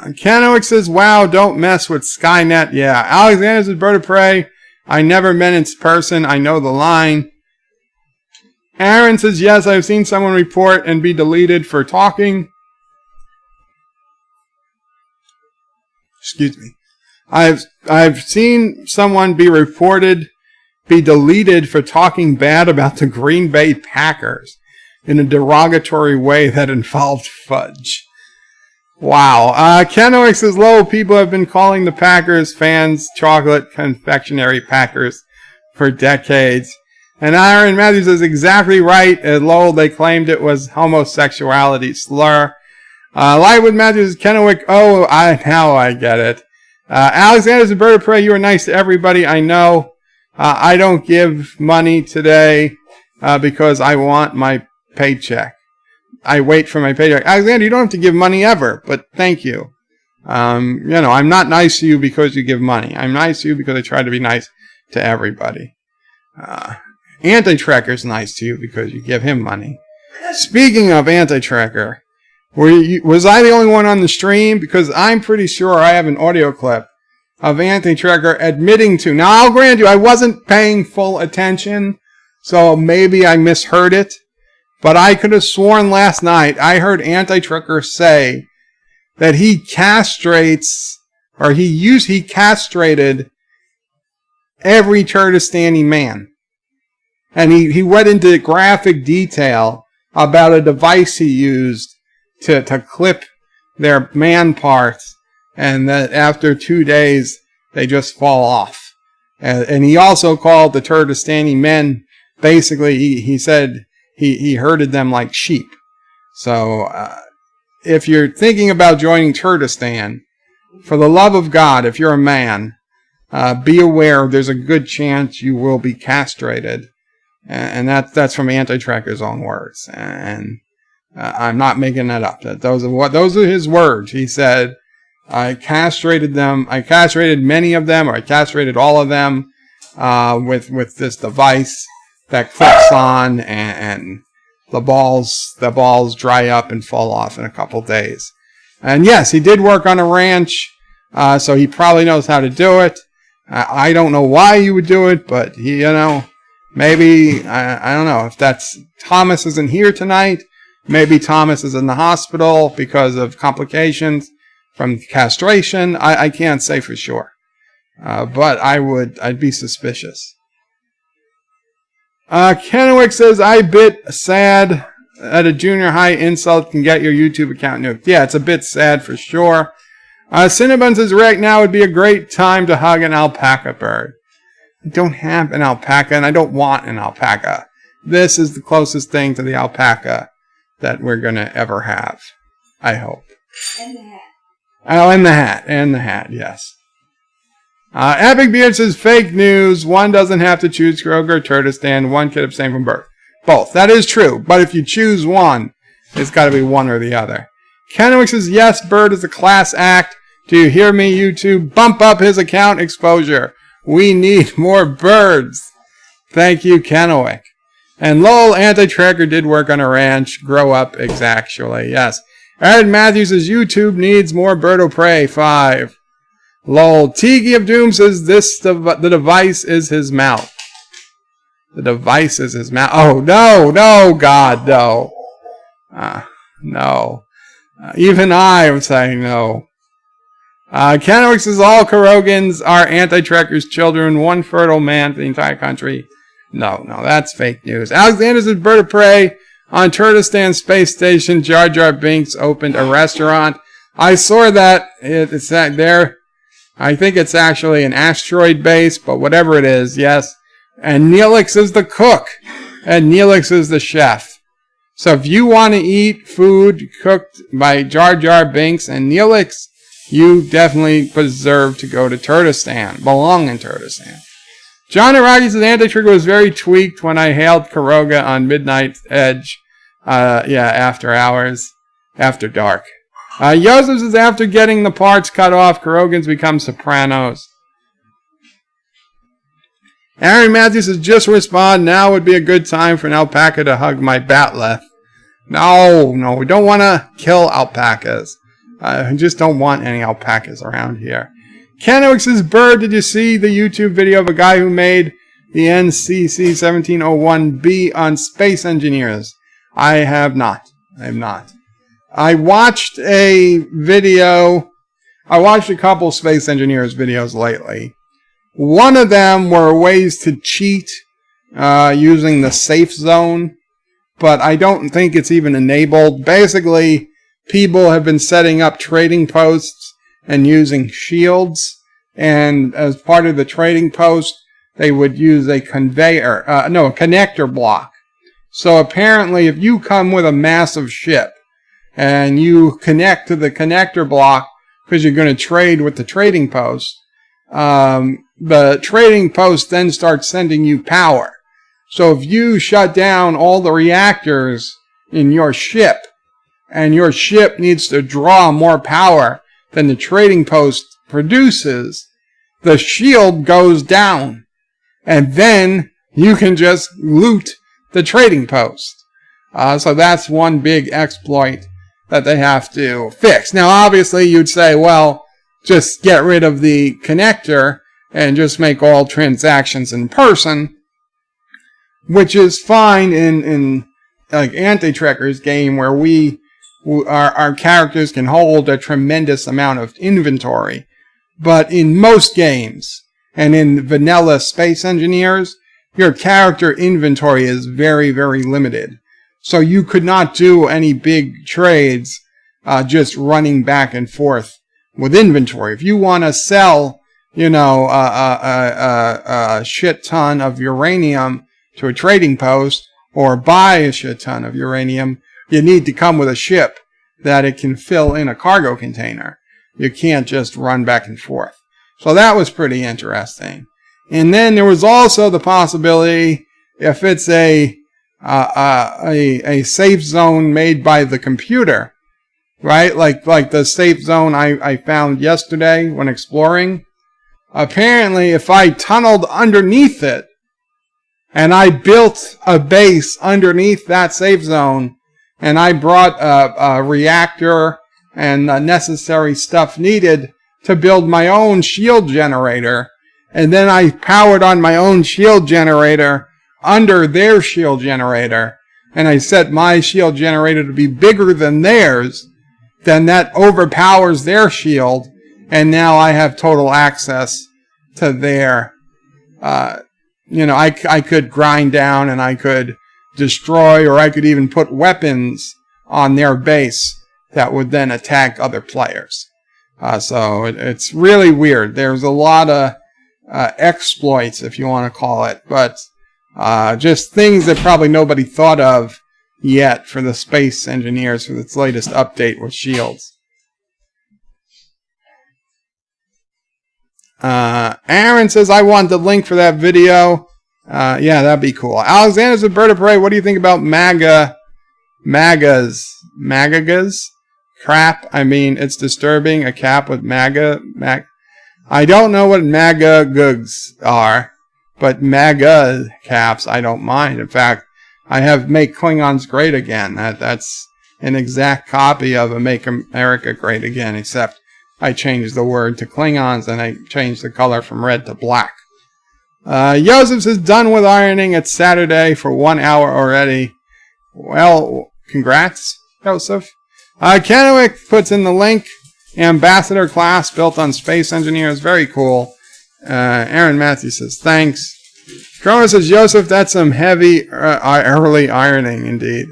Kennewick says, wow, don't mess with Skynet. Yeah. Alexander says, bird of prey. I never met in person. I know the line. Aaron says, yes, I've seen someone report and be deleted for talking. Excuse me. I've seen someone be deleted for talking bad about the Green Bay Packers in a derogatory way that involved fudge. Wow. Kennewick says, Lowell, people have been calling the Packers fans chocolate confectionery Packers for decades. And Aaron Matthews is exactly right. At Lowell, they claimed it was homosexuality slur. Lightwood Matthews, Kennewick, now I get it. Alexander's a bird of prey. You are nice to everybody I know. I don't give money today because I want my paycheck. I wait for my paycheck. Alexander, you don't have to give money ever, but thank you. I'm not nice to you because you give money. I'm nice to you because I try to be nice to everybody. Anti-Trekker's nice to you because you give him money. Speaking of Anti-Trekker, was I the only one on the stream? Because I'm pretty sure I have an audio clip of Anti-Trekker admitting to. Now, I'll grant you, I wasn't paying full attention, so maybe I misheard it. But I could have sworn last night I heard Anti-Trekker say that he castrated every Kurdistani man. And he went into graphic detail about a device he used to clip their man parts, and that after 2 days they just fall off. And he also called the Kurdistani men, basically he said he herded them like sheep. So if you're thinking about joining Kurdistan, for the love of God, if you're a man, be aware there's a good chance you will be castrated. And that's from Anti-Trekker's own words. And I'm not making that up. Those are his words. He said, I castrated many of them, or I castrated all of them, with this device that clicks on, and the balls dry up and fall off in a couple days. And yes, he did work on a ranch, so he probably knows how to do it. I don't know why he would do it, but maybe, I don't know if that's, Thomas isn't here tonight. Maybe Thomas is in the hospital because of complications from castration. I can't say for sure. But I'd be suspicious. Kennewick says, I bit sad that a junior high insult can get your YouTube account nuked. Yeah, it's a bit sad for sure. Cinnabon says, right now would be a great time to hug an alpaca bird. I don't have an alpaca, and I don't want an alpaca. This is the closest thing to the alpaca that we're going to ever have. I hope. And the hat. Oh, and the hat, yes. Epic Beard says, fake news. One doesn't have to choose Kroger or Kurdistan. One could abstain from birth. Both. That is true. But if you choose one, it's got to be one or the other. Kennewick says, yes, Bird is a class act. Do you hear me, YouTube? Bump up his account exposure. We need more birds. Thank you, Kennewick. And lol, Anti-Trekker did work on a ranch. Grow up, exactly. Yes. Aaron Matthews says, YouTube needs more bird of prey. 5. Lol. Tiki of Doom says, the device is his mouth. The device is his mouth. Oh, no, God, no. No. Even I am saying no. Kennewick says, all Kurogans are Anti-Trekker's children. One fertile man for the entire country. No, that's fake news. Alexander says, bird of prey. On Kurdistan Space Station, Jar Jar Binks opened a restaurant. I saw that. It's there. I think it's actually an asteroid base, but whatever it is, yes. And Neelix is the cook. And Neelix is the chef. So if you want to eat food cooked by Jar Jar Binks and Neelix, you definitely deserve to go to Turkestan, belong in Turkestan. John Araki says, Anti-Trigger was very tweaked when I hailed Karoga on Midnight Edge. After hours. After dark. Joseph says, after getting the parts cut off, Kurogans become sopranos. Aaron Matthews says, just respond. Now would be a good time for an alpaca to hug my batleth. No, we don't want to kill alpacas. I just don't want any alpacas around here. Kenwick says, Bird, did you see the YouTube video of a guy who made the NCC 1701B on space engineers? I have not. I watched a video. I watched a couple space engineers videos lately. One of them were ways to cheat using the safe zone, but I don't think it's even enabled. Basically, people have been setting up trading posts and using shields, and as part of the trading post, they would use a connector block. So apparently, if you come with a massive ship and you connect to the connector block because you're going to trade with the trading post, the trading post then starts sending you power. So if you shut down all the reactors in your ship and your ship needs to draw more power than the trading post produces, the shield goes down. And then you can just loot the trading post. So that's one big exploit that they have to fix. Now, obviously, you'd say, well, just get rid of the connector and just make all transactions in person, which is fine in like Anti-Trekker's game where our characters can hold a tremendous amount of inventory. But in most games, and in vanilla Space Engineers, your character inventory is very, very limited. So you could not do any big trades just running back and forth with inventory. If you want to sell, a shit ton of uranium to a trading post or buy a shit ton of uranium, you need to come with a ship that it can fill in a cargo container. You can't just run back and forth. So that was pretty interesting. And then there was also the possibility, if it's a safe zone made by the computer, right? Like the safe zone I found yesterday when exploring. Apparently, if I tunneled underneath it and I built a base underneath that safe zone and I brought a reactor and the necessary stuff needed to build my own shield generator, and then I powered on my own shield generator under their shield generator, and I set my shield generator to be bigger than theirs, then that overpowers their shield, and now I have total access to their, I could grind down and I could destroy, or I could even put weapons on their base that would then attack other players. So it's really weird. There's a lot of exploits, if you want to call it, but just things that probably nobody thought of yet for the Space Engineers for its latest update with shields. Aaron says, I want the link for that video. Yeah, that'd be cool. Alexander says, Bird of Prey, what do you think about MAGAs? Crap. I mean, it's disturbing. A cap with MAGA. I don't know what MAGA googs are, but MAGA caps, I don't mind. In fact, I have Make Klingons Great Again. That's an exact copy of a Make America Great Again, except I changed the word to Klingons and I changed the color from red to black. Joseph says, done with ironing. It's Saturday for 1 hour already. Well, congrats, Joseph. Kennewick puts in the link. Ambassador class built on Space Engineers. Very cool. Aaron Matthews says, thanks. Cronus says, Joseph, that's some heavy early ironing indeed.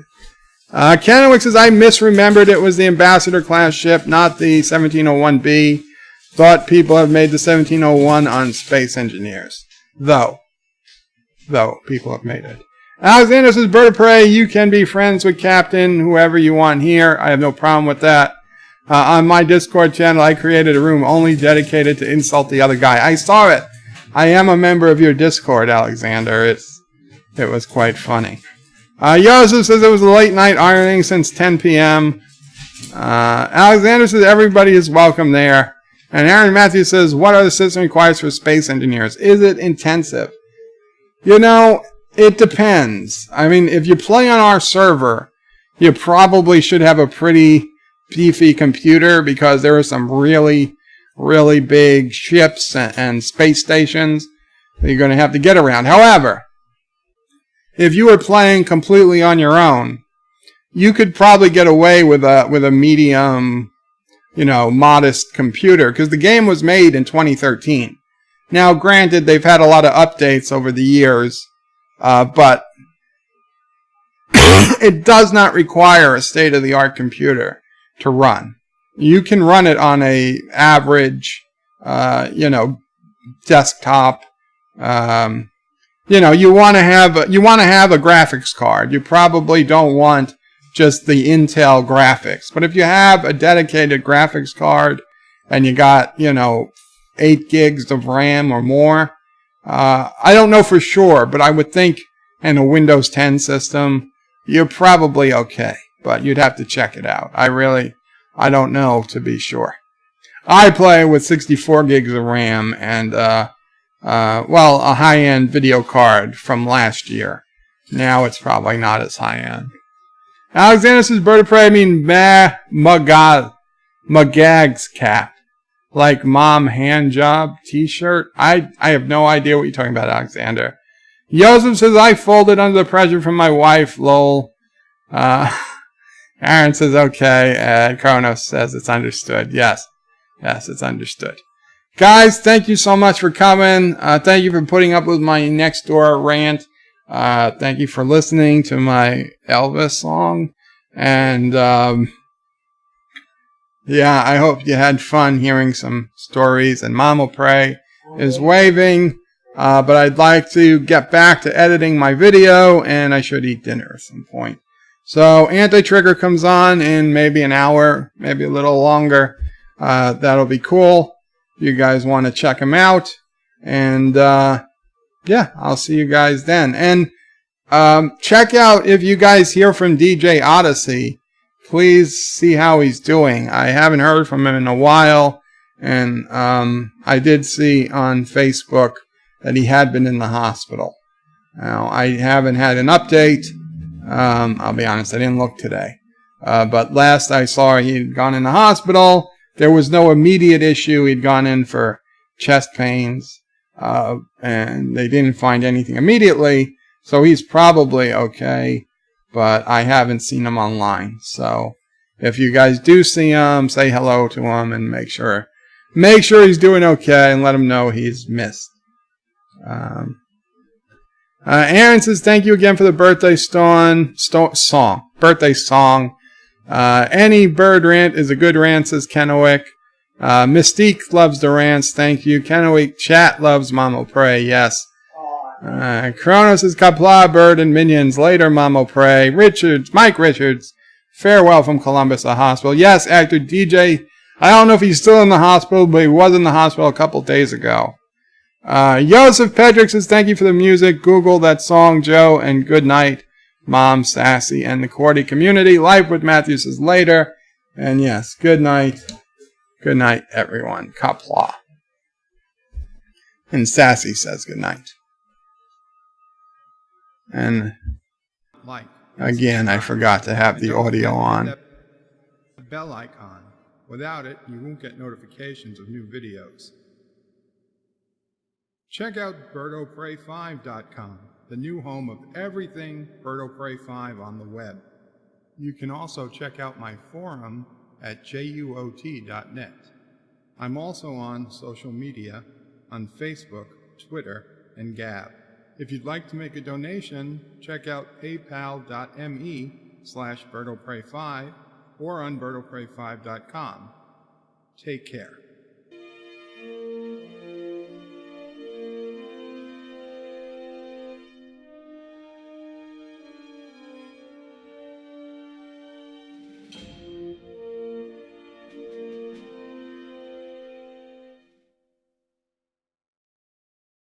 Kennewick says, I misremembered it was the Ambassador class ship, not the 1701B. Thought people have made the 1701 on Space Engineers. Though people have made it. Alexander says, Bird of Prey, you can be friends with Captain, whoever you want here. I have no problem with that. On my Discord channel, I created a room only dedicated to insult the other guy. I saw it. I am a member of your Discord, Alexander. It was quite funny. Joseph says it was a late night ironing since 10 p.m. Alexander says everybody is welcome there. And Aaron Matthews says, what are the system requirements for space engineers? Is it intensive? You know, it depends. I mean, if you play on our server, you probably should have a pretty beefy computer because there are some really, really big ships and space stations that you're going to have to get around. However, if you were playing completely on your own, you could probably get away with a medium, modest computer because the game was made in 2013. Now, granted, they've had a lot of updates over the years, but it does not require a state-of-the-art computer to run. You can run it on a average, desktop. You want to have a graphics card. You probably don't want just the Intel graphics. But if you have a dedicated graphics card and you got, 8 gigs of RAM or more, I don't know for sure, but I would think in a Windows 10 system, you're probably okay. But you'd have to check it out. I don't know to be sure. I play with 64 gigs of RAM and, a high-end video card from last year. Now it's probably not as high-end. Alexander says, bird of prey, Magag's cap. Like mom hand job t-shirt. I have no idea what you're talking about, Alexander. Joseph says, I folded under the pressure from my wife, lol. Aaron says, okay. And Kronos says, it's understood. Yes, it's understood. Guys, thank you so much for coming. Thank you for putting up with my Nextdoor rant. Thank you for listening to my Elvis song. And, I hope you had fun hearing some stories. And Mom will pray is waving. But I'd like to get back to editing my video, and I should eat dinner at some point. So, Anti-Trigger comes on in maybe an hour, maybe a little longer. That'll be cool. If you guys want to check him out. And, I'll see you guys then. And, check out if you guys hear from DJ Odyssey. Please see how he's doing. I haven't heard from him in a while. And, I did see on Facebook that he had been in the hospital. Now, I haven't had an update. I'll be honest, I didn't look today. But last I saw he'd gone in the hospital. There was no immediate issue. He'd gone in for chest pains, and they didn't find anything immediately. So he's probably okay, but I haven't seen him online. So if you guys do see him, say hello to him and make sure he's doing okay and let him know he's missed. Aaron says, thank you again for the birthday birthday song. Any bird rant is a good rant, says Kennewick. Mystique loves the rants. Thank you. Kennewick chat loves Mamo Pray. Yes. Kronos says, Qapla, bird and minions. Later, Mamo Pray. Mike Richards. Farewell from Columbus, a hospital. Yes, actor DJ. I don't know if he's still in the hospital, but he was in the hospital a couple days ago. Joseph Pedrick says, thank you for the music. Google that song, Joe, and good night, Mom, Sassy, and the Cordy community. Life with Matthew says later. And yes, good night. Good night, everyone. Qapla. And Sassy says good night. And again, I forgot to have the audio on. The bell icon. Without it, you won't get notifications of new videos. Check out birdopray5.com, the new home of everything birdopray5 on the web. You can also check out my forum at juot.net. I'm also on social media on Facebook, Twitter, and Gab. If you'd like to make a donation, check out paypal.me/birdopray5 or on birdopray5.com. Take care.